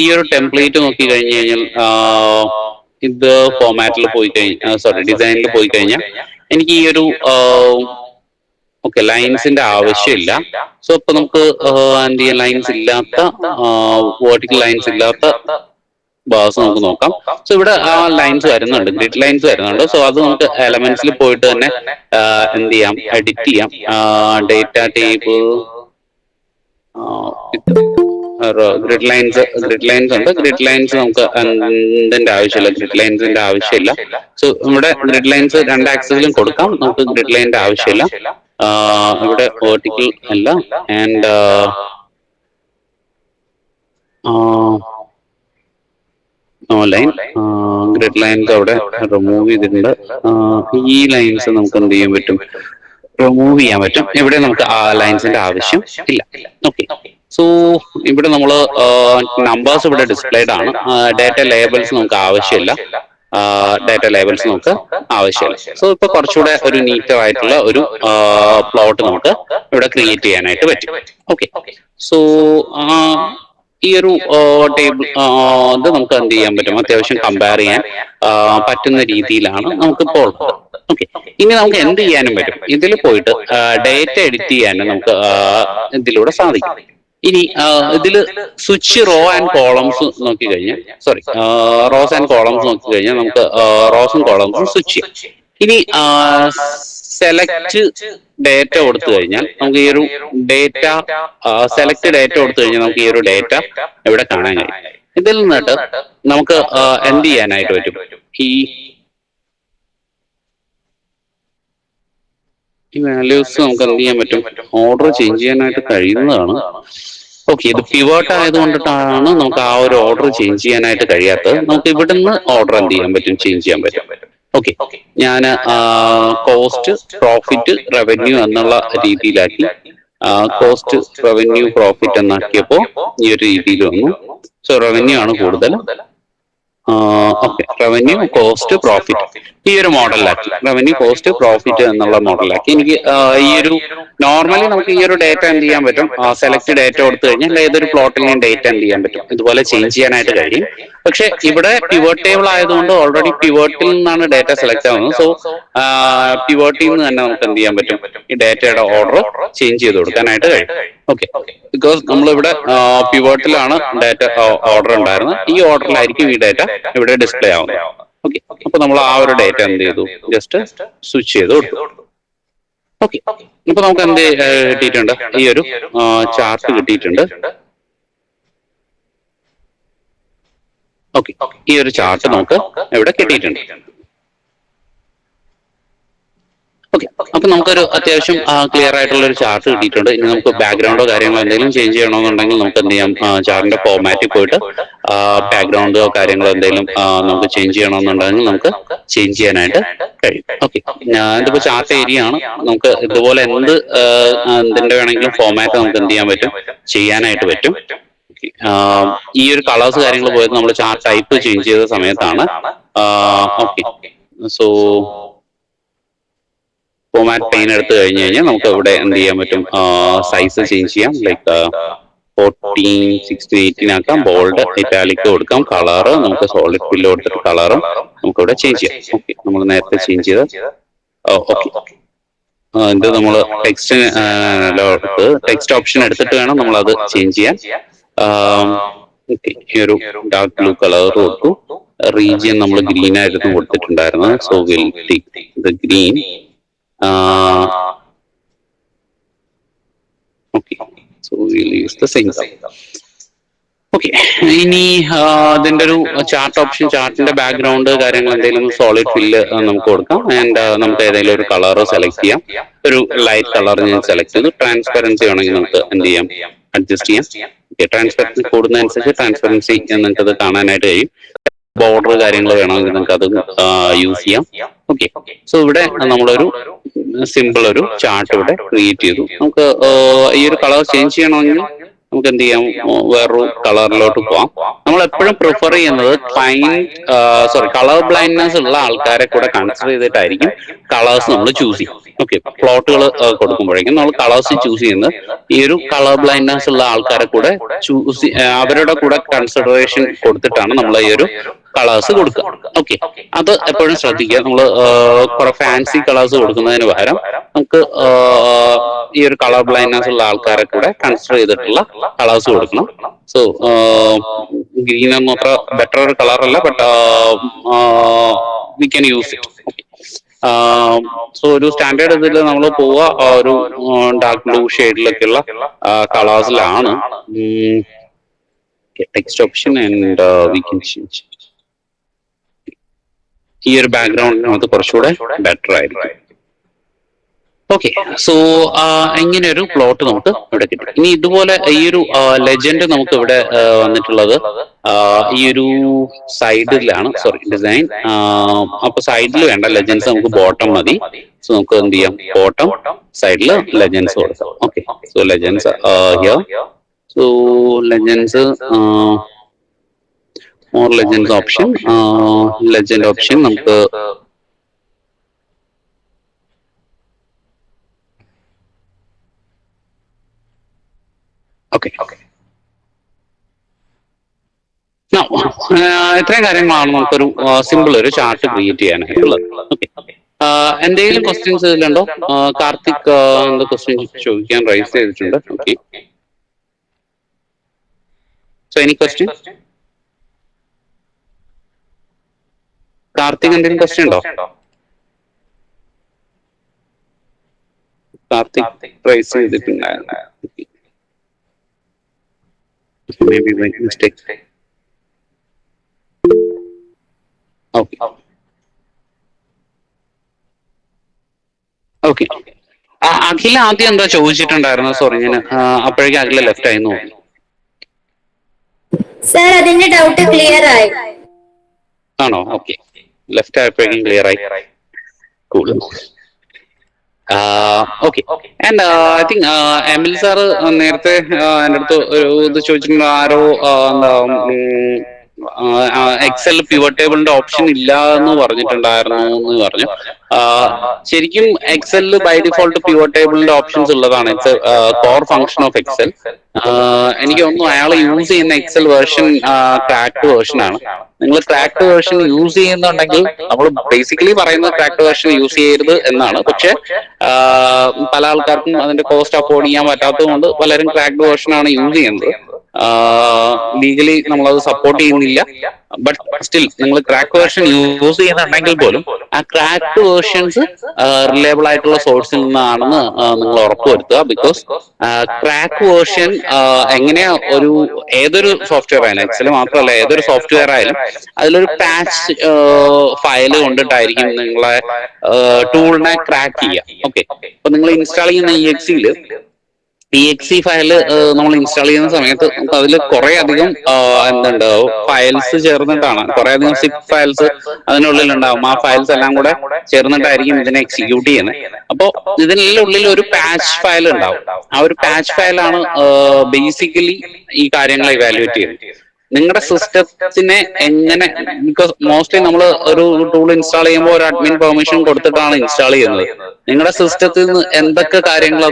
ഈ ഒരു ടെംപ്ലേറ്റ് നോക്കി കഴിഞ്ഞു കഴിഞ്ഞാൽ ഇത് ഫോമാറ്റിൽ പോയി കഴിഞ്ഞാൽ, സോറി, ഡിസൈനിൽ പോയി കഴിഞ്ഞാൽ എനിക്ക് ഈ ഒരു ഓക്കെ ലൈൻസിന്റെ ആവശ്യമില്ല. സോ ഇപ്പൊ നമുക്ക് എന്ത് ചെയ്യാം, ലൈൻസ് ഇല്ലാത്ത വേർട്ടിക്കൽ ലൈൻസ് ഇല്ലാത്ത ബാർസ് നമുക്ക് നോക്കാം. സോ ഇവിടെ ലൈൻസ് വരുന്നുണ്ട്, ഗ്രിഡ് ലൈൻസ് വരുന്നുണ്ട്. സോ അത് നമുക്ക് എലമെന്റ്സിൽ പോയിട്ട് തന്നെ എന്ത് ചെയ്യാം, എഡിറ്റ് ചെയ്യാം. ഡേറ്റ ടേബിൾ ഗ്രിഡ് ലൈൻസ് ഉണ്ട്. ഗ്രിഡ് ലൈൻസ് നമുക്ക് എന്തിന്റെ ആവശ്യമില്ല, ഗ്രിഡ് ലൈൻസിന്റെ ആവശ്യമില്ല. സോ ഇവിടെ ഗ്രിഡ് ലൈൻസ് രണ്ട് ആക്സിസിലും കൊടുക്കാം, നമുക്ക് ഗ്രിഡ് ലൈനിന്റെ ആവശ്യമില്ല. ഇവിടെ വേർട്ടിക്കൽ അല്ല. ആൻഡ് ലൈൻ ഗ്രിഡ് ലൈൻസ് അവിടെ റിമൂവ് ചെയ്തിട്ടുണ്ട്. ഈ ലൈൻസ് നമുക്ക് എന്ത് ചെയ്യാൻ പറ്റും, റിമൂവ് ചെയ്യാൻ പറ്റും. ഇവിടെ നമുക്ക് ആ ലൈൻസിന്റെ ആവശ്യം ഇല്ല. ഓക്കെ, സോ ഇവിടെ നമ്മൾ നമ്പേഴ്സ് ഇവിടെ ഡിസ്പ്ലേഡ് ആണ്. ഡേറ്റ ലേബൽസ് നമുക്ക് ആവശ്യമില്ല. ഡേറ്റ ലേബൽസ് നമുക്ക് ആവശ്യമില്ല. സോ ഇപ്പൊ കുറച്ചുകൂടെ ഒരു നീറ്റർ ആയിട്ടുള്ള ഒരു പ്ലോട്ട് നമുക്ക് ഇവിടെ ക്രിയേറ്റ് ചെയ്യാനായിട്ട് പറ്റും. ഓക്കെ, സോ ഈ ഒരു ടേബിൾ ഇത് നമുക്ക് എന്ത് ചെയ്യാൻ പറ്റും, അത്യാവശ്യം കമ്പയർ ചെയ്യാൻ പറ്റുന്ന രീതിയിലാണ് നമുക്കിപ്പോൾ ഉള്ളത്. ഓക്കെ, ഇനി നമുക്ക് എന്ത് ചെയ്യാനും പറ്റും, ഇതിൽ പോയിട്ട് ഡേറ്റ എഡിറ്റ് ചെയ്യാനും നമുക്ക് ഇതിലൂടെ സാധിക്കും. ഇനി ഇതില് സ്വിച്ച് റോ ആൻഡ് കോളംസ് നോക്കി കഴിഞ്ഞാൽ, സോറി, റോസ് ആൻഡ് കോളംസ് നോക്കി കഴിഞ്ഞാൽ നമുക്ക് റോസും കോളംസും സ്വിച്ച് ചെയ്യാം. ഇനി സെലക്ട് ഡേറ്റ കൊടുത്തു കഴിഞ്ഞാൽ നമുക്ക് ഈ ഒരു ഡേറ്റ സെലക്ട് ഡേറ്റ കൊടുത്തു കഴിഞ്ഞാൽ നമുക്ക് ഈ ഒരു ഡേറ്റ ഇവിടെ കാണാൻ കഴിയും. ഇതിൽ നിന്നിട്ട് നമുക്ക് എന്ത് ചെയ്യാനായിട്ട് പറ്റും, ഈ വാല്യൂസ് നമുക്ക് എന്ത് ചെയ്യാൻ പറ്റും, ഓർഡർ ചേഞ്ച് ചെയ്യാനായിട്ട് കഴിയുന്നതാണ്. ഓക്കെ, ഇത് പിവോട്ട് ആയതുകൊണ്ടിട്ടാണ് നമുക്ക് ആ ഒരു ഓർഡർ ചേഞ്ച് ചെയ്യാനായിട്ട് കഴിയാത്തത്. നമുക്ക് ഇവിടുന്ന് ഓർഡർ എന്ത് ചെയ്യാൻ പറ്റും, ചേഞ്ച് ചെയ്യാൻ പറ്റും. ഓക്കെ, ഞാൻ കോസ്റ്റ് പ്രോഫിറ്റ് റവന്യൂ എന്നുള്ള രീതിയിലാക്കി. കോസ്റ്റ് റവന്യൂ പ്രോഫിറ്റ് എന്നാക്കിയപ്പോ ഈ ഒരു രീതിയിൽ വന്നു. സോ റവന്യൂ ആണ് കൂടുതൽ. ഓക്കെ, റവന്യൂ കോസ്റ്റ് പ്രോഫിറ്റ് ഈ ഒരു മോഡലിലാക്കി. റവന്യൂ കോസ്റ്റ് പ്രോഫിറ്റ് എന്നുള്ള മോഡലാക്കി. എനിക്ക് ഈ ഒരു നോർമലി നമുക്ക് ഈ ഒരു ഡേറ്റ എന്ത് ചെയ്യാൻ പറ്റും, സെലക്ട് ഡേറ്റ കൊടുത്തു കഴിഞ്ഞാൽ ഏതൊരു പ്ലോട്ടിൽ ഞാൻ ഡേറ്റ എന്ത് ചെയ്യാൻ പറ്റും, ഇതുപോലെ ചേഞ്ച് ചെയ്യാനായിട്ട് കഴിയും. പക്ഷെ ഇവിടെ പിവോട്ട് ടേബിൾ ആയതുകൊണ്ട് ഓൾറെഡി പിവോട്ടിൽ നിന്നാണ് ഡേറ്റ സെലക്ട് ആവുന്നത്. സോ പിവോട്ടിൽ നിന്ന് തന്നെ നമുക്ക് എന്ത് ചെയ്യാൻ പറ്റും, ഈ ഡേറ്റയുടെ ഓർഡർ ചേഞ്ച് ചെയ്ത് കൊടുക്കാനായിട്ട് കഴിയും. ഓക്കെ, ബിക്കോസ് നമ്മളിവിടെ പിവോട്ടിലാണ് ഡേറ്റ ഓർഡർ ഉണ്ടായിരുന്നത്. ഈ ഓർഡറിലായിരിക്കും ഈ ഡേറ്റ ഇവിടെ ഡിസ്പ്ലേ ആവുന്നത്. ഓക്കെ, അപ്പൊ നമ്മൾ ആ ഒരു ഡേറ്റ എന്ത് ചെയ്തു, ജസ്റ്റ് സ്വിച്ച് ചെയ്ത് കൊടുത്തു. ഓക്കെ, ഇപ്പൊ നമുക്ക് എന്ത് കിട്ടിയിട്ടുണ്ട്, ഈ ഒരു ചാർട്ട് കിട്ടിയിട്ടുണ്ട്. ഓക്കെ, ഈ ഒരു ചാർട്ട് നമുക്ക് ഇവിടെ കിട്ടിയിട്ടുണ്ട്. ഓക്കെ, അപ്പൊ നമുക്കൊരു അത്യാവശ്യം ക്ലിയർ ആയിട്ടുള്ള ഒരു ചാർട്ട് കിട്ടിയിട്ടുണ്ട്. ഇനി നമുക്ക് ബാക്ക്ഗ്രൗണ്ടോ കാര്യങ്ങളോ എന്തെങ്കിലും ചേഞ്ച് ചെയ്യണമെന്നുണ്ടെങ്കിൽ നമുക്ക് എന്ത് ചെയ്യാം, ചാർട്ടിന്റെ ഫോർമാറ്റിൽ പോയിട്ട് ബാക്ക്ഗ്രൗണ്ടോ കാര്യങ്ങളോ എന്തെങ്കിലും നമുക്ക് ചേഞ്ച് ചെയ്യണമെന്നുണ്ടെങ്കിൽ നമുക്ക് ചേഞ്ച് ചെയ്യാനായിട്ട് കഴിയും. ഓക്കെ, ഇതിപ്പോ ചാർട്ട് ഏരിയ ആണ്. നമുക്ക് ഇതുപോലെ എന്തിന്റെ വേണമെങ്കിലും ഫോർമാറ്റ് നമുക്ക് എന്ത് ചെയ്യാൻ പറ്റും, ചെയ്യാനായിട്ട് പറ്റും. ഈ ഒരു കളേഴ്സ് കാര്യങ്ങൾ പോയത് നമ്മൾ ചാർട്ട് ടൈപ്പ് ചേഞ്ച് ചെയ്ത സമയത്താണ്. ഓക്കെ, സോ ഫോർമാറ്റ് പെയിൻ എടുത്തു കഴിഞ്ഞ് കഴിഞ്ഞാൽ നമുക്ക് ഇവിടെ എന്ത് ചെയ്യാൻ പറ്റും, സൈസ് ചേഞ്ച് ചെയ്യാം. ലൈക്ക് 14, 16, 18 ആക്കാം. ബോൾഡ്, ഇറ്റാലിക് കൊടുക്കാം. കളറ് നമുക്ക് സോളിഡ് ഫില്ല് കൊടുത്തിട്ട് കളറും നമുക്ക് ഇവിടെ ചേഞ്ച് ചെയ്യാം. ഓക്കെ, നമ്മൾ നേരത്തെ ചേഞ്ച് ചെയ്ത് ഓക്കെ. ഇത് നമ്മൾ ടെക്സ്റ്റ് ഓപ്ഷൻ എടുത്തിട്ട് വേണം നമ്മൾ അത് ചേഞ്ച് ചെയ്യാൻ. ഓക്കെ, ഈ ഒരു ഡാർക്ക് ബ്ലൂ കളർ കൊടുത്തു. റീജിയൻ നമ്മൾ ഗ്രീൻ ആയിരുന്നു കൊടുത്തിട്ടുണ്ടായിരുന്നത്. So will take the green. Okay, so we'll use the same color. Okay, ഇനി അതിന്റെ ഒരു ചാർട്ട് ഓപ്ഷൻ, ചാർട്ടിന്റെ ബാക്ക്ഗ്രൗണ്ട് കാര്യങ്ങൾ എന്തെങ്കിലും സോളിഡ് ഫില്ല് നമുക്ക് കൊടുക്കാം. ആൻഡ് നമുക്ക് ഏതെങ്കിലും ഒരു കളർ സെലക്ട് ചെയ്യാം. ഒരു ലൈറ്റ് കളർ ഞാൻ സെലക്ട് ചെയ്തു. ട്രാൻസ്പെറൻസി വേണമെങ്കിൽ നമുക്ക് എന്ത് ചെയ്യാം, അഡ്ജസ്റ്റ് ചെയ്യാം. ഓക്കെ, ട്രാൻസ്പെറൻസി കൂടുന്നതനുസരിച്ച് ട്രാൻസ്പെറൻസി നിങ്ങൾക്ക് അത് കാണാനായിട്ട് കഴിയും. ബോർഡർ കാര്യങ്ങൾ വേണമെങ്കിൽ നിങ്ങൾക്ക് അത് യൂസ് ചെയ്യാം. ഓക്കെ, സോ ഇവിടെ നമ്മളൊരു സിമ്പിൾ ഒരു ചാർട്ട് ഇവിടെ ക്രിയേറ്റ് ചെയ്തു. നമുക്ക് ഈ ഒരു കളർ ചേഞ്ച് ചെയ്യണമെങ്കിൽ നമുക്ക് എന്ത് ചെയ്യാം, വേറൊരു കളറിലോട്ട് പോവാം. നമ്മൾ എപ്പോഴും പ്രിഫർ ചെയ്യുന്നത് കളർ ബ്ലൈൻഡ്നെസ് ഉള്ള ആൾക്കാരെ കൂടെ കൺസിഡർ ചെയ്തിട്ടായിരിക്കും കളേഴ്സ് നമ്മൾ ചൂസ് ചെയ്യും. ഓക്കെ, പ്ലോട്ടുകൾ കൊടുക്കുമ്പോഴേക്കും നമ്മൾ കളേഴ്സ് ചൂസ് ചെയ്യുന്നത് ഈ ഒരു കളർ ബ്ലൈൻഡ്നെസ് ഉള്ള ആൾക്കാരെ കൂടെ അവരുടെ കൂടെ കൺസിഡറേഷൻ കൊടുത്തിട്ടാണ് നമ്മൾ ഈ ഒരു കളേഴ്സ് കൊടുക്കുക. ഓക്കെ, അത് എപ്പോഴും ശ്രദ്ധിക്കുക. നമ്മൾ കുറെ ഫാൻസി കളേഴ്സ് കൊടുക്കുന്നതിന് പകരം നമുക്ക് ഈ ഒരു കളർ ബ്ലൈൻഡ്നെസ് ഉള്ള ആൾക്കാരെ കൂടെ കൺസിഡർ ചെയ്തിട്ടുള്ള കളേഴ്സ് കൊടുക്കണം. സോ ഗ്രീൻ ഒന്നും അത്ര ബെറ്റർ ഒരു കളർ അല്ല, but we can use it. So ഒരു സ്റ്റാൻഡേർഡ് ഇതിൽ നമ്മൾ പോവുക ഒരു ഡാർക്ക് ബ്ലൂ ഷെയ്ഡിലൊക്കെയുള്ള കളേഴ്സിലാണ്. Text option and we can change. ഈ ഒരു ബാക്ക്ഗ്രൗണ്ട് നമുക്ക് കുറച്ചുകൂടെ ബെറ്റർ ആയിരിക്കും. ഓക്കെ, സോ ഇങ്ങനെ ഒരു പ്ലോട്ട് നമുക്ക് ഇവിടെ കിട്ടും. ഇനി ഇതുപോലെ ഈ ഒരു ലെജൻഡ് നമുക്ക് ഇവിടെ വന്നിട്ടുള്ളത് ഈ ഒരു സൈഡിലാണ്, ഡിസൈൻ. അപ്പൊ സൈഡിൽ വേണ്ട, ലെജൻസ് നമുക്ക് ബോട്ടം മതി. സോ നമുക്ക് എന്ത് ചെയ്യാം, ബോട്ടം സൈഡിൽ ലെജൻസ് കൊടുക്കാം. Okay, so legends here. So legends more legends option, legend option നമുക്ക് ഓക്കെ. ഇത്രയും കാര്യങ്ങളാണ് നമുക്കൊരു സിമ്പിൾ ഒരു ചാർട്ട് ക്രിയേറ്റ് ചെയ്യാനായിട്ടുള്ളത്. ഓക്കെ, എന്തെങ്കിലും ക്വസ്റ്റ്യൻസ് ഇതിലുണ്ടോ? കാർത്തിക് എന്താ ക്വസ്റ്റ്യൻ ചോദിക്കാൻ റൈസ് ചെയ്തിട്ടുണ്ട്. Okay, so any question? Karthik എന്തെങ്കിലും ക്വസ്റ്റ്യൻ ഉണ്ടോ? കാർത്തിക് റൈസ് ചെയ്തിട്ടുണ്ടായിരുന്നു. Maybe by mistake. Okay. Okay. അഖില ആദ്യം എന്താ ചോദിച്ചിട്ടുണ്ടായിരുന്നു? സോറി, ഞാൻ അപ്പോഴേക്കും അഖില ലെഫ്റ്റ് ആയിരുന്നു. സർ, അതിന്റെ ഡൗട്ട് ക്ലിയർ ആയി. ആണോ? ഓക്കെ, ലെഫ്റ്റ് ആയപ്പോഴേക്കും ക്ലിയർ ആയി. Cool. Okay, and I think Emil sir നേരത്തെ എൻ്റെ അടുത്ത് ഒരു ഇത് ചോദിച്ചിട്ടുണ്ട്. ആരോ എന്താ എക്സൽ പിവട്ട് ടേബിളിന്റെ ഓപ്ഷൻ ഇല്ല എന്ന് പറഞ്ഞിട്ടുണ്ടായിരുന്നു എന്ന് പറഞ്ഞു. ശരിക്കും എക്സലിൽ ബൈ ഡിഫോൾട്ട് പിവട്ട് ടേബിളിന്റെ ഓപ്ഷൻസ് ഉള്ളതാണ്. It's core function of Excel. എനിക്ക് തോന്നുന്നു അയാൾ യൂസ് ചെയ്യുന്ന എക്സൽ വേർഷൻ ക്രാക്ട് വേർഷൻ ആണ്. നിങ്ങൾ ക്രാക്ട് വേർഷൻ യൂസ് ചെയ്യുന്നുണ്ടെങ്കിൽ, നമ്മൾ ബേസിക്കലി പറയുന്നത് ക്രാക്ട് വേർഷൻ യൂസ് ചെയ്യരുത് എന്നാണ്. പക്ഷെ പല ആൾക്കാർക്കും അതിന്റെ കോസ്റ്റ് അഫോർഡ് ചെയ്യാൻ പറ്റാത്തത് കൊണ്ട് പലരും ക്രാക്ട് വേർഷൻ ആണ് യൂസ് ചെയ്യുന്നത്. ലീഗലി നമ്മളത് സപ്പോർട്ട് ചെയ്യുന്നില്ല. ബട്ട് സ്റ്റിൽ നിങ്ങൾ ക്രാക്ക് വേർഷൻ യൂസ് ചെയ്യുന്നുണ്ടെങ്കിൽ പോലും ആ ക്രാക്ക് വേർഷൻസ് റിലയബിൾ ആയിട്ടുള്ള സോഴ്സിൽ നിന്നാണെന്ന് നിങ്ങൾ ഉറപ്പുവരുത്തുക. ബിക്കോസ് ക്രാക്ക് വേർഷൻ എങ്ങനെയാ ഏതൊരു സോഫ്റ്റ്വെയർ ആയാലും, എക്സൽ മാത്രമല്ല ഏതൊരു സോഫ്റ്റ്വെയർ ആയാലും അതിലൊരു പാച്ച് ഫയല് കൊണ്ടിട്ടായിരിക്കും നിങ്ങളെ ടൂളിനെ ക്രാക്ക് ചെയ്യുക. ഓക്കെ, അപ്പൊ നിങ്ങൾ ഇൻസ്റ്റാൾ ചെയ്യുന്ന exe ഫയല് നമ്മൾ ഇൻസ്റ്റാൾ ചെയ്യുന്ന സമയത്ത് നമുക്ക് അതിൽ കുറെ അധികം എന്തുണ്ട് ഫയൽസ് ചേർന്നിട്ടാണ്, കുറെ അധികം സിപ്പ് ഫയൽസ് അതിനുള്ളിൽ ഉണ്ടാവും. ആ ഫയൽസ് എല്ലാം കൂടെ ചേർന്നിട്ടായിരിക്കും ഇതിനെ എക്സിക്യൂട്ട് ചെയ്യുന്നത്. അപ്പോൾ ഇതിനെല്ലാം ഉള്ളിൽ ഒരു പാച്ച് ഫയൽ ഉണ്ടാവും. ആ ഒരു പാച്ച് ഫയലാണ് ബേസിക്കലി ഈ കാര്യങ്ങളെ ഇവാലുവേറ്റ് ചെയ്യുന്നത്. നിങ്ങളുടെ സിസ്റ്റത്തിനെ എങ്ങനെ, ബിക്കോസ് മോസ്റ്റ്ലി നമ്മൾ ഒരു ടൂൾ ഇൻസ്റ്റാൾ ചെയ്യുമ്പോൾ ഒരു അഡ്മിൻ പെർമിഷൻ കൊടുത്തിട്ടാണ് ഇൻസ്റ്റാൾ ചെയ്യുന്നത്. നിങ്ങളുടെ സിസ്റ്റത്തിൽ നിന്ന് എന്തൊക്കെ കാര്യങ്ങൾ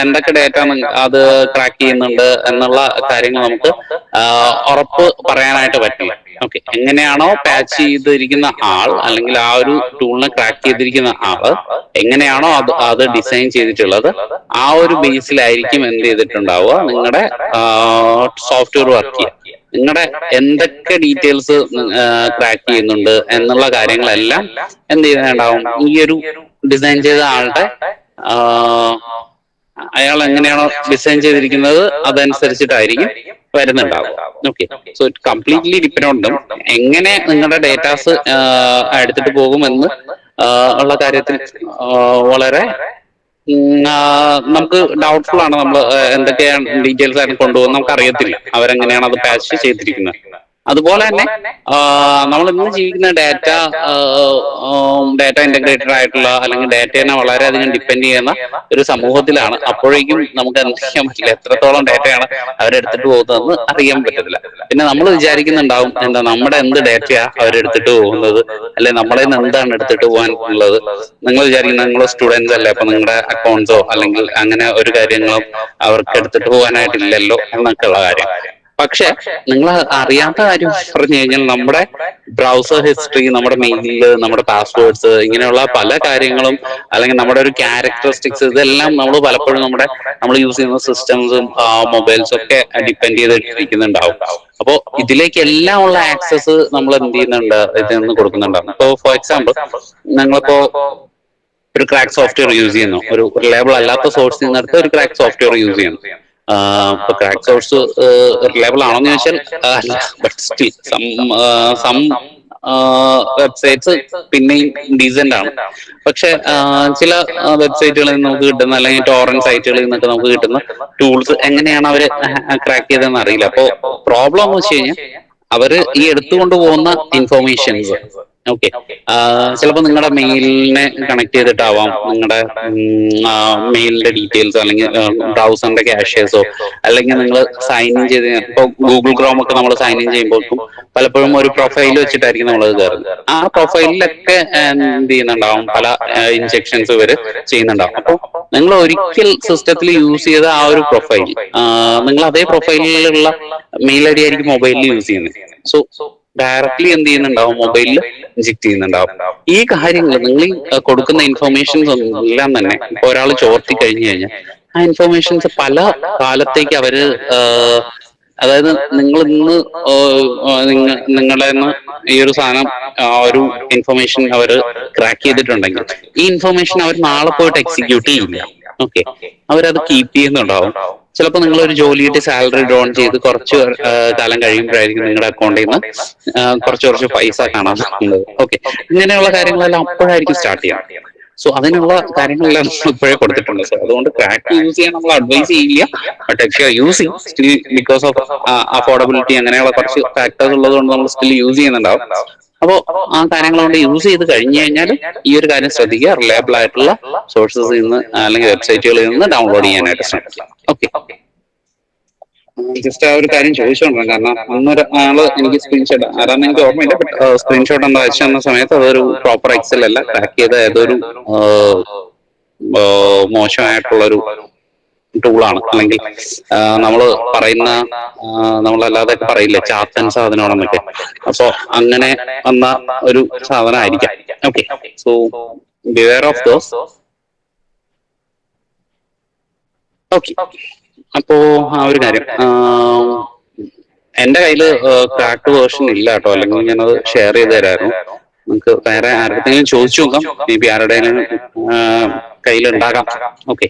എന്തൊക്കെ ഡേറ്റ അത് ട്രാക്ക് ചെയ്യുന്നുണ്ട് എന്നുള്ള കാര്യങ്ങൾ നമുക്ക് ഉറപ്പ് പറയാനായിട്ട് പറ്റില്ല. ഓക്കെ, എങ്ങനെയാണോ പാച്ച് ചെയ്തിരിക്കുന്ന ആൾ അല്ലെങ്കിൽ ആ ഒരു ടൂളിനെ ക്രാക്ക് ചെയ്തിരിക്കുന്ന ആള് എങ്ങനെയാണോ അത് ഡിസൈൻ ചെയ്തിട്ടുള്ളത്, ആ ഒരു ബേസിലായിരിക്കും എന്ത് ചെയ്തിട്ടുണ്ടാവുക നിങ്ങളുടെ സോഫ്റ്റ്വെയർ വർക്ക് ചെയ്യുക. നിങ്ങളുടെ എന്തൊക്കെ ഡീറ്റെയിൽസ് ക്രാക്ക് ചെയ്യുന്നുണ്ട് എന്നുള്ള കാര്യങ്ങളെല്ലാം എന്ത് ചെയ്യുന്നുണ്ടാവും ഈ ഒരു ഡിസൈൻ ചെയ്ത ആളുടെ അയാൾ എങ്ങനെയാണോ ഡിസൈൻ ചെയ്തിരിക്കുന്നത് അതനുസരിച്ചിട്ടായിരിക്കും വരുന്നുണ്ടാവും. Okay, so it completely depend എങ്ങനെ നിങ്ങളുടെ ഡേറ്റാസ് എടുത്തിട്ട് പോകുമെന്ന് ഉള്ള കാര്യത്തിൽ വളരെ നമുക്ക് ഡൗട്ട്ഫുൾ ആണ്. നമ്മൾ എന്തൊക്കെയാണ് ഡീറ്റെയിൽസ് ആയിട്ട് കൊണ്ടുപോകുന്നത് നമുക്ക് അറിയത്തില്ല, അവരെങ്ങനെയാണ് അത് പാച്ച് ചെയ്തിരിക്കുന്നത്. അതുപോലെ തന്നെ നമ്മൾ ഇന്ന് ജീവിക്കുന്ന ഡാറ്റ ഇന്റഗ്രേറ്റഡ് ആയിട്ടുള്ള അല്ലെങ്കിൽ ഡാറ്റേനെ വളരെയധികം ഡിപ്പെൻഡ് ചെയ്യുന്ന ഒരു സമൂഹത്തിലാണ്. അപ്പോഴേക്കും നമുക്ക് എന്ത് ചെയ്യാൻ പറ്റില്ല, എത്രത്തോളം ഡാറ്റയാണ് അവരെടുത്തിട്ട് പോകുന്നതെന്ന് അറിയാൻ പറ്റത്തില്ല. പിന്നെ നമ്മൾ വിചാരിക്കുന്നുണ്ടാവും നമ്മുടെ എന്ത് ഡാറ്റയാ അവരെടുത്തിട്ട് പോകുന്നത്, അല്ലെ നമ്മളെ നിന്ന് എന്താണ് എടുത്തിട്ട് പോകാൻ ഉള്ളത്. നിങ്ങൾ വിചാരിക്കുന്നത് നിങ്ങൾ സ്റ്റുഡൻസ് അല്ലേ, അപ്പൊ നിങ്ങളുടെ അക്കൗണ്ട്സോ അല്ലെങ്കിൽ അങ്ങനെ ഒരു കാര്യങ്ങളും അവർക്ക് എടുത്തിട്ട് പോകാനായിട്ടില്ലല്ലോ എന്നൊക്കെയുള്ള കാര്യം. പക്ഷെ നിങ്ങൾ അറിയാത്ത കാര്യം പറഞ്ഞു കഴിഞ്ഞാൽ നമ്മുടെ ബ്രൗസർ ഹിസ്റ്ററി, നമ്മുടെ മെയിലില് നമ്മുടെ പാസ്വേഡ്സ്, ഇങ്ങനെയുള്ള പല കാര്യങ്ങളും അല്ലെങ്കിൽ നമ്മുടെ ഒരു ക്യാരക്ടറിസ്റ്റിക്സ്, ഇതെല്ലാം നമ്മൾ പലപ്പോഴും നമ്മൾ യൂസ് ചെയ്യുന്ന സിസ്റ്റംസും മൊബൈൽസും ഒക്കെ ഡിപ്പെൻഡ് ചെയ്തിട്ടിരിക്കുന്നുണ്ടാവും. അപ്പോൾ ഇതിലേക്കെല്ലാം ഉള്ള ആക്സസ് നമ്മൾ എന്ത് ചെയ്യുന്നുണ്ട്, ഇതിൽ നിന്ന് കൊടുക്കുന്നുണ്ടാവും. ഇപ്പോ ഫോർ എക്സാമ്പിൾ നിങ്ങളിപ്പോ ഒരു ക്രാക്ക് സോഫ്റ്റ്വെയർ യൂസ് ചെയ്യുന്നു, ഒരു റിലയബിൾ അല്ലാത്ത സോഴ്സിൽ നിന്നെടുത്ത് ഒരു ക്രാക്ക് സോഫ്റ്റ്വെയർ യൂസ് ചെയ്യുന്നു. ഇപ്പൊ ക്രാക്ക് സോഴ്സ് റിലയബിൾ ആണോന്ന് ചോദിച്ചാൽ അല്ല, ബട്ട് സ്റ്റിൽ സം വെബ്സൈറ്റ്സ് പിന്നെയും ഡീസന്റ് ആണ്. പക്ഷെ ചില വെബ്സൈറ്റുകളിൽ നിന്ന് നമുക്ക് കിട്ടുന്ന അല്ലെങ്കിൽ ടോറന്റ് സൈറ്റുകളിൽ നിന്നൊക്കെ നമുക്ക് കിട്ടുന്ന ടൂൾസ് എങ്ങനെയാണ് അവര് ക്രാക്ക് ചെയ്തതെന്ന് അറിയില്ല. അപ്പോ പ്രോബ്ലം എന്ന് വെച്ച് കഴിഞ്ഞാൽ അവര് ഈ എടുത്തുകൊണ്ട് പോകുന്ന ഇൻഫോർമേഷൻസ്, ഓക്കെ, ചിലപ്പോൾ നിങ്ങളുടെ മെയിലിനെ കണക്ട് ചെയ്തിട്ടാവാം, നിങ്ങളുടെ മെയിലിന്റെ ഡീറ്റെയിൽസ് അല്ലെങ്കിൽ ബ്രൗസറിന്റെ ക്യാഷേഴ്സോ, അല്ലെങ്കിൽ നിങ്ങൾ സൈൻ ഇൻ ചെയ്ത് ഇപ്പോൾ ഗൂഗിൾ ക്രോം ഒക്കെ നമ്മൾ സൈൻ ഇൻ ചെയ്യുമ്പോഴേക്കും പലപ്പോഴും ഒരു പ്രൊഫൈൽ വെച്ചിട്ടായിരിക്കും നമ്മൾ കയറുന്നത്. ആ പ്രൊഫൈലിലൊക്കെ എന്ത് ചെയ്യുന്നുണ്ടാവും, പല ഇൻജെക്ഷൻസ് ഇവര് ചെയ്യുന്നുണ്ടാവും. അപ്പോൾ നിങ്ങൾ ഒരിക്കൽ സിസ്റ്റത്തിൽ യൂസ് ചെയ്ത ആ ഒരു പ്രൊഫൈൽ, നിങ്ങൾ അതേ പ്രൊഫൈലിലുള്ള മെയിൽ ഐ ഡി ആയിരിക്കും മൊബൈലിൽ യൂസ് ചെയ്യുന്നത്. സോ ഡയറക്ട്ലി എന്ത് ചെയ്യുന്നുണ്ടാവും, മൊബൈലിൽ ഇൻജെക്ട് ചെയ്യുന്നുണ്ടാവും. ഈ കാര്യങ്ങൾ നിങ്ങൾ കൊടുക്കുന്ന ഇൻഫർമേഷൻസ് എല്ലാം തന്നെ ഇപ്പൊ ഒരാൾ ചോർത്തി കഴിഞ്ഞു കഴിഞ്ഞാൽ ആ ഇൻഫർമേഷൻസ് പല കാലത്തേക്ക് അവര് അതായത് നിങ്ങൾ ഇന്ന് നിങ്ങളുടെ ഈ ഒരു സാധനം ഒരു ഇൻഫർമേഷൻ അവർ ക്രാക്ക് ചെയ്തിട്ടുണ്ടെങ്കിൽ ഈ ഇൻഫർമേഷൻ അവർ നാളെ പോയിട്ട് എക്സിക്യൂട്ട് ചെയ്യില്ല. ഓക്കെ, അവരത് കീപ്പ് ചെയ്യുന്നുണ്ടാവും. ചിലപ്പോൾ നിങ്ങളൊരു ജോലിയുടെ സാലറി ഡ്രോൺ ചെയ്ത് കുറച്ച് കാലം കഴിയുമ്പോഴായിരിക്കും നിങ്ങളുടെ അക്കൗണ്ടിൽ നിന്ന് കുറച്ച് പൈസ കാണാൻ പറ്റുന്നത്. ഓക്കെ, ഇങ്ങനെയുള്ള കാര്യങ്ങളെല്ലാം അപ്പോഴായിരിക്കും സ്റ്റാർട്ട് ചെയ്യാം. സോ അതിനുള്ള കാര്യങ്ങളെല്ലാം ഇപ്പോഴേ കൊടുത്തിട്ടുണ്ട്. സോ അതുകൊണ്ട് ക്രാക്ക് യൂസ് ചെയ്യാൻ നമ്മൾ അഡ്വൈസ് ചെയ്യില്ല. But if you are using still because of affordability അങ്ങനെയുള്ള കുറച്ച് ഫാക്ടേഴ്സ് ഉള്ളത് കൊണ്ട് നമ്മൾ സ്റ്റിൽ യൂസ് ചെയ്യുന്നുണ്ടാവും. അപ്പോൾ ആ കാര്യങ്ങൾ കൊണ്ട് യൂസ് ചെയ്ത് കഴിഞ്ഞു കഴിഞ്ഞാൽ ഈ ഒരു കാര്യം ശ്രദ്ധിക്കുക, റിലയബിൾ ആയിട്ടുള്ള സോഴ്സസിൽ നിന്ന് അല്ലെങ്കിൽ വെബ്സൈറ്റുകളിൽ നിന്ന് ഡൗൺലോഡ് ചെയ്യാനായിട്ട് ശ്രമിക്കുക. ഓക്കെ, ജസ്റ്റ് ആ ഒരു കാര്യം ചോദിച്ചോണ്ടാണ്. കാരണം അന്നൊരു ആള് എനിക്ക് സ്ക്രീൻഷോട്ട് ആരാന്ന് എനിക്ക് ഓർമ്മയില്ല, ബട്ട് സ്ക്രീൻഷോട്ട് എന്താ അയച്ചു തന്ന സമയത്ത് അതൊരു പ്രോപ്പർ എക്സൽ അല്ല, ട്രാക്ക് ചെയ്ത ഏതൊരു മോശമായിട്ടുള്ളൊരു ടൂളാണ്. അല്ലെങ്കിൽ നമ്മൾ പറയുന്ന നമ്മളല്ലാതെ പറയില്ലേ ചാത്തൻ സാധനമാണെന്നൊക്കെ, അപ്പൊ അങ്ങനെ വന്ന ഒരു സാധനം ആയിരിക്കാം. Okay, so beware of those. Okay, അപ്പോ ആ ഒരു കാര്യം എന്റെ കയ്യിൽ ക്രാക്ട് വേർഷൻ ഇല്ല കേട്ടോ, അല്ലെങ്കിൽ ഞാനത് ഷെയർ ചെയ്ത് തരായിരുന്നു. നമുക്ക് വേറെ ആരുടെങ്കിലും ചോദിച്ചു നോക്കാം, മേ ബി ആരുടെയും കയ്യിലുണ്ടാകാം. ഓക്കെ,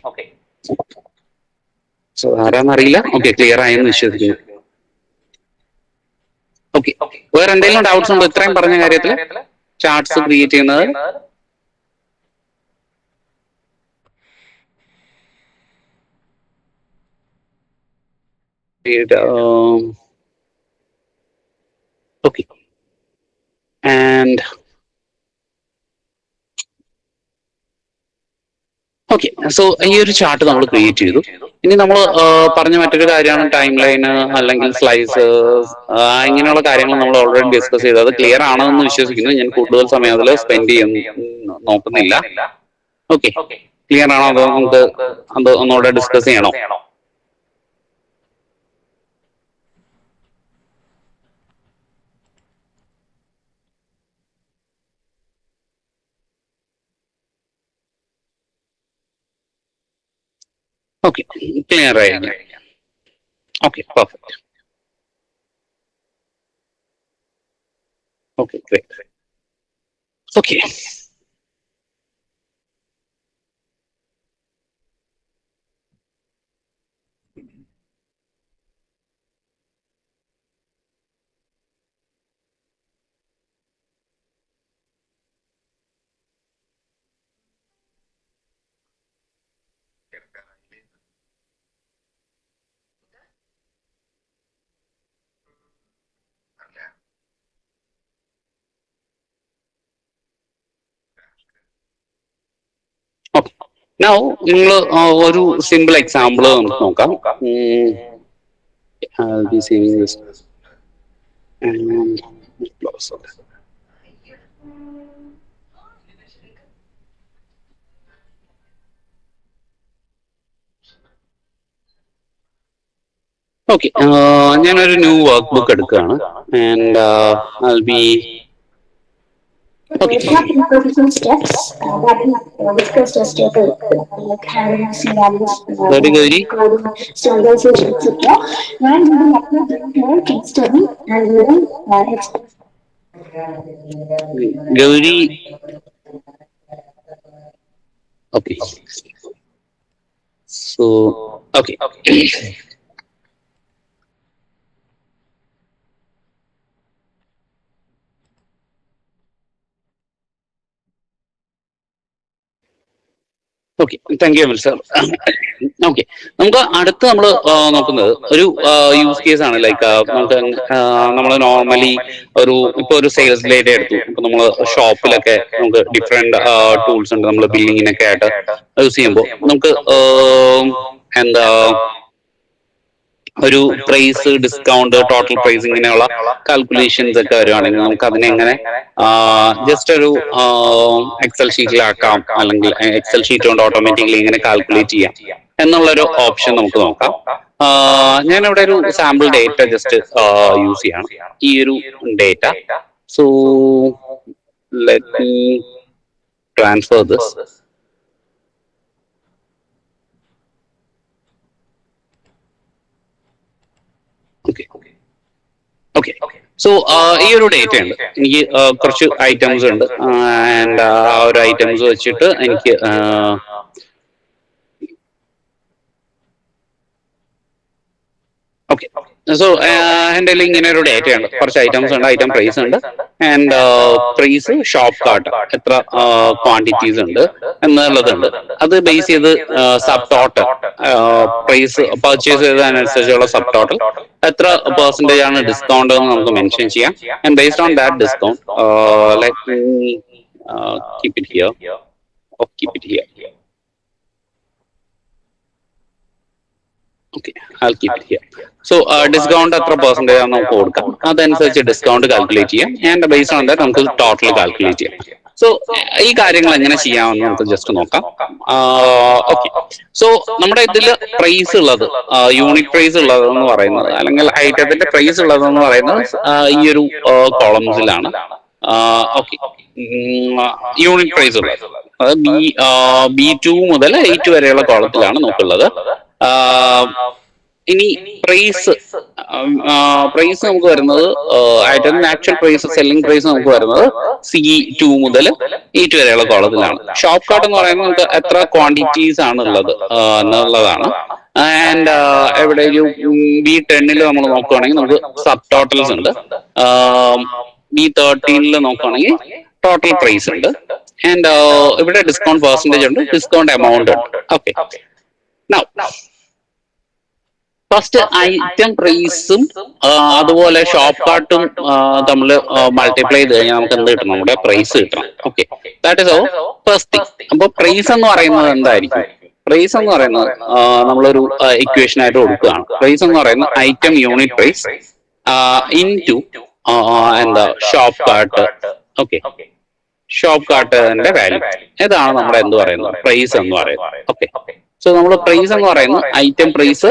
സോ ആരാന്നറിയില്ല. ഓക്കെ, ക്ലിയർ ആയെന്ന് വിശ്വസിക്കുന്നു. ഓക്കെ, വേറെ എന്തെങ്കിലും ഡൗട്ട്സ് ഉണ്ടോ ഇത്രയും പറഞ്ഞ കാര്യത്തിൽ? ചാർട്ട്സ് ക്രിയേറ്റ് ചെയ്യുന്നത് ഓക്കെ. ആൻഡ് ഓക്കെ, സോ ഈ ഒരു ചാർട്ട് നമ്മൾ ക്രിയേറ്റ് ചെയ്തു. ഇനി നമ്മൾ പറഞ്ഞ മറ്റൊരു കാര്യമാണ് ടൈം ലൈൻ അല്ലെങ്കിൽ സ്ലൈസ്, ഇങ്ങനെയുള്ള കാര്യങ്ങൾ നമ്മൾ ഓൾറെഡി ഡിസ്കസ് ചെയ്തു. അത് ക്ലിയർ ആണെന്ന് വിശ്വസിക്കുന്നു. ഞാൻ കൂടുതൽ സമയം അതിൽ സ്പെൻഡ് ചെയ്യുന്ന നോക്കുന്നില്ല. ഓക്കെ, ക്ലിയർ ആണോ? അതോ നമുക്ക് അത് ഒന്നുകൂടെ ഡിസ്കസ് ചെയ്യണോ? ഓക്കെ, ക്ലിയർ ആയിരിക്കും. Okay, perfect. Okay, great. Okay, now നിങ്ങൾ ഒരു സിമ്പിൾ എക്സാമ്പിൾ നമുക്ക് നോക്കാം. I'll be saving this and close it. Okay, ഞാനൊരു ന്യൂ വർക്ക് ബുക്ക് എടുക്കുകയാണ്. And I'll be okay. Sorry, Gauri. Gauri. Okay. So, okay. Okay, thank you Amal sir. Okay, നമുക്ക് അടുത്ത് നമ്മൾ നോക്കുന്നത് ഒരു യൂസ് കേസ് ആണ്. ലൈക്ക് നമുക്ക് നമ്മൾ നോർമലി ഇപ്പൊ ഒരു സെയിൽസ് ഡേറ്റ എടുത്തു. ഇപ്പൊ നമ്മൾ ഷോപ്പിലൊക്കെ നമുക്ക് ഡിഫറെന്റ് ടൂൾസ് ഉണ്ട്. നമ്മൾ ബില്ലിങ്ങിനൊക്കെ ആയിട്ട് യൂസ് ചെയ്യുമ്പോൾ നമുക്ക് എന്താ ഒരു പ്രൈസ്, ഡിസ്കൗണ്ട്, ടോട്ടൽ പ്രൈസ്, ഇങ്ങനെയുള്ള കാൽക്കുലേഷൻസ് ഒക്കെ വരുവാണെങ്കിൽ നമുക്ക് അതിനെ എങ്ങനെ ജസ്റ്റ് ഒരു എക്സൽ ഷീറ്റിലാക്കാം, അല്ലെങ്കിൽ എക്സൽ ഷീറ്റ് കൊണ്ട് ഓട്ടോമാറ്റിക്കലി ഇങ്ങനെ കാൽക്കുലേറ്റ് ചെയ്യാം എന്നുള്ളൊരു ഓപ്ഷൻ നമുക്ക് നോക്കാം. ഞാനിവിടെ ഒരു സാമ്പിൾ ഡേറ്റ ജസ്റ്റ് യൂസ് ചെയ്യണം, ഈ ഒരു data. So let me transfer this. Okay, so ഈ ഒരു ഡേറ്റ ഉണ്ട്. എനിക്ക് കുറച്ച് ഐറ്റംസ് ഉണ്ട്. ആൻഡ് ആ ഒരു ഐറ്റംസ് വെച്ചിട്ട് എനിക്ക് ഓക്കെ, സോ എൻ്റെ ഇങ്ങനെ ഒരു ഡേറ്റ ഉണ്ട്. കുറച്ച് ഐറ്റംസ് ഉണ്ട്, ഐറ്റം പ്രൈസ് ഉണ്ട്, ആൻഡ് പ്രൈസ്, ഷോപ്പ് കാർട്ട്, എത്ര ക്വാണ്ടിറ്റീസ് ഉണ്ട് എന്നുള്ളതുണ്ട്. അത് ബേസ് ചെയ്ത് സബ് ടോട്ടൽ പ്രൈസ് പർച്ചേസ് ചെയ്തതിനനുസരിച്ചുള്ള സബ് ടോട്ടൽ എത്ര പെർസെന്റേജ് ആണ് ഡിസ്കൗണ്ട് എന്ന് നമുക്ക് മെൻഷൻ ചെയ്യാം. And based on that discount let me keep it here. Keep it here. Okay, I'll keep it here. So discount എത്ര പെർസെന്റേജ് ആണ് നമുക്ക് കൊടുക്കാം, അതനുസരിച്ച് ഡിസ്കൗണ്ട് കാൽക്കുലേറ്റ് ചെയ്യാം. ആൻഡ് ബേസ്ഡ് ഓൺ ദാറ്റ് നമുക്ക് ടോട്ടൽ കാൽക്കുലേറ്റ് ചെയ്യാം. സോ ഈ കാര്യങ്ങൾ എങ്ങനെ ചെയ്യാമെന്ന് നമുക്ക് ജസ്റ്റ് നോക്കാം. ഓക്കെ, സോ നമ്മുടെ ഇതിൽ പ്രൈസ് ഉള്ളത്, യൂണിറ്റ് പ്രൈസ് ഉള്ളത് എന്ന് പറയുന്നത്, അല്ലെങ്കിൽ ഐറ്റത്തിന്റെ പ്രൈസ് ഉള്ളതെന്ന് പറയുന്നത് ഈ ഒരു കോളംസിലാണ്. ഓക്കെ, യൂണിറ്റ് പ്രൈസ് ഉള്ളത് അത് B2 മുതൽ 8 വരെയുള്ള കോളത്തിലാണ് നമുക്കുള്ളത്. ഇനി പ്രൈസ് പ്രൈസ് നമുക്ക് വരുന്നത് item actual price selling price നമുക്ക് വരുന്നത് C2 മുതൽ E2 വരെയുള്ള കോളത്തിലാണ്. ഷോപ്പ് കാർട്ട് എന്ന് പറയുന്നത് നമുക്ക് എത്ര ക്വാണ്ടിറ്റീസ് ആണ് ഉള്ളത് എന്നുള്ളതാണ്. ആൻഡ് എവിടെ ഒരു B10 നമ്മൾ നോക്കുകയാണെങ്കിൽ നമുക്ക് സബ് ടോട്ടൽസ് ഉണ്ട്. B13 നോക്കുകയാണെങ്കിൽ ടോട്ടൽ പ്രൈസ് ഉണ്ട്. ആൻഡ് ഇവിടെ ഡിസ്കൗണ്ട് പെർസെന്റേജ് ഉണ്ട്, ഡിസ്കൗണ്ട് എമൗണ്ട് ഉണ്ട്. ഓക്കെ, ഫസ്റ്റ് ഐറ്റം പ്രൈസും അതുപോലെ ഷോപ്പ് കാർട്ടും നമ്മൾ മൾട്ടിപ്ലൈ ചെയ്ത് കഴിഞ്ഞാൽ നമുക്ക് എന്ത് കിട്ടണം? നമ്മുടെ പ്രൈസ് കിട്ടണം. Okay, that is first thing. അപ്പൊ പ്രൈസ് എന്ന് പറയുന്നത് എന്തായിരിക്കും? പ്രൈസ് എന്ന് പറയുന്നത് നമ്മളൊരു ഇക്വേഷൻ ആയിട്ട് കൊടുക്കുകയാണ്. പ്രൈസ് എന്ന് പറയുന്നത് ഐറ്റം യൂണിറ്റ് പ്രൈസ് ഇൻടു എന്താ ഷോപ്പ് കാർട്ട്. ഓക്കെ, ഷോപ്പ് കാർട്ടിന്റെ വാല്യൂ. ഇതാണ് നമ്മുടെ എന്ത് പറയുന്നത്? പ്രൈസ് എന്ന് പറയുന്നത്. ഓക്കെ, സോ നമ്മൾ പ്രൈസ് എന്ന് പറയുന്നത് item price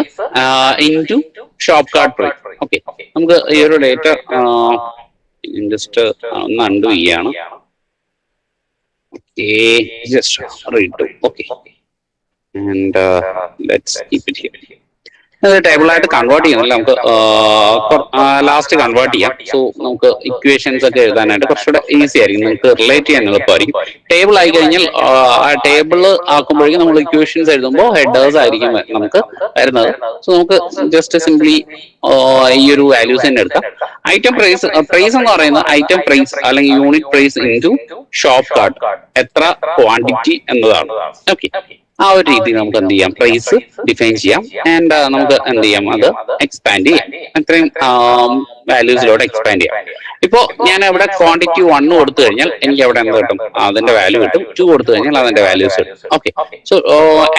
into shop cart price. Okay, നമുക്ക് ഈ ഒരു ഡേറ്റ ജസ്റ്റ് ഒന്ന് അൺഡു ചെയ്യാണ്. Okay, just read. Okay, and let's keep it here. Table ആയിട്ട് കൺവേർട്ട് ചെയ്യുന്നില്ല, നമുക്ക് ലാസ്റ്റ് കൺവേർട്ട് ചെയ്യാം. സോ നമുക്ക് ഇക്വേഷൻസ് ഒക്കെ എഴുതാനായിട്ട് കുറച്ചുകൂടെ ഈസി ആയിരിക്കും, നമുക്ക് റിലേറ്റ് ചെയ്യാൻ എളുപ്പമായിരിക്കും. ടേബിൾ ആയി കഴിഞ്ഞാൽ ആ ടേബിൾ ആക്കുമ്പോഴേക്കും നമ്മൾ ഇക്വേഷൻസ് എഴുതുമ്പോൾ ഹെഡേഴ്സ് ആയിരിക്കും നമുക്ക് വരുന്നത്. സോ നമുക്ക് ജസ്റ്റ് സിംപ്ലി ഈ ഒരു വാല്യൂസ് തന്നെ എടുക്കാം. ഐറ്റം പ്രൈസ് എന്ന് പറയുന്നത് ഐറ്റം പ്രൈസ് അല്ലെങ്കിൽ unit price into shop cart, എത്ര ക്വാണ്ടിറ്റി എന്നതാണ്. ഓക്കെ, ആ ഒരു രീതിയിൽ നമുക്ക് എന്ത് ചെയ്യാം? പ്രൈസ് ഡിഫൈൻ ചെയ്യാം. ആൻഡ് നമുക്ക് എന്ത് ചെയ്യാം? അത് എക്സ്പാൻഡ് ചെയ്യാം. അത്രയും വാല്യൂസിലോട്ട് എക്സ്പാൻഡ് ചെയ്യാം. ഇപ്പോ ഞാൻ അവിടെ ക്വാണ്ടിറ്റി 1 കൊടുത്തു കഴിഞ്ഞാൽ എനിക്ക് അവിടെ എന്ത് കിട്ടും? അതിന്റെ വാല്യൂ കിട്ടും. 2 കൊടുത്തു കഴിഞ്ഞാൽ അതിന്റെ വാല്യൂസ് കിട്ടും. ഓക്കെ, സോ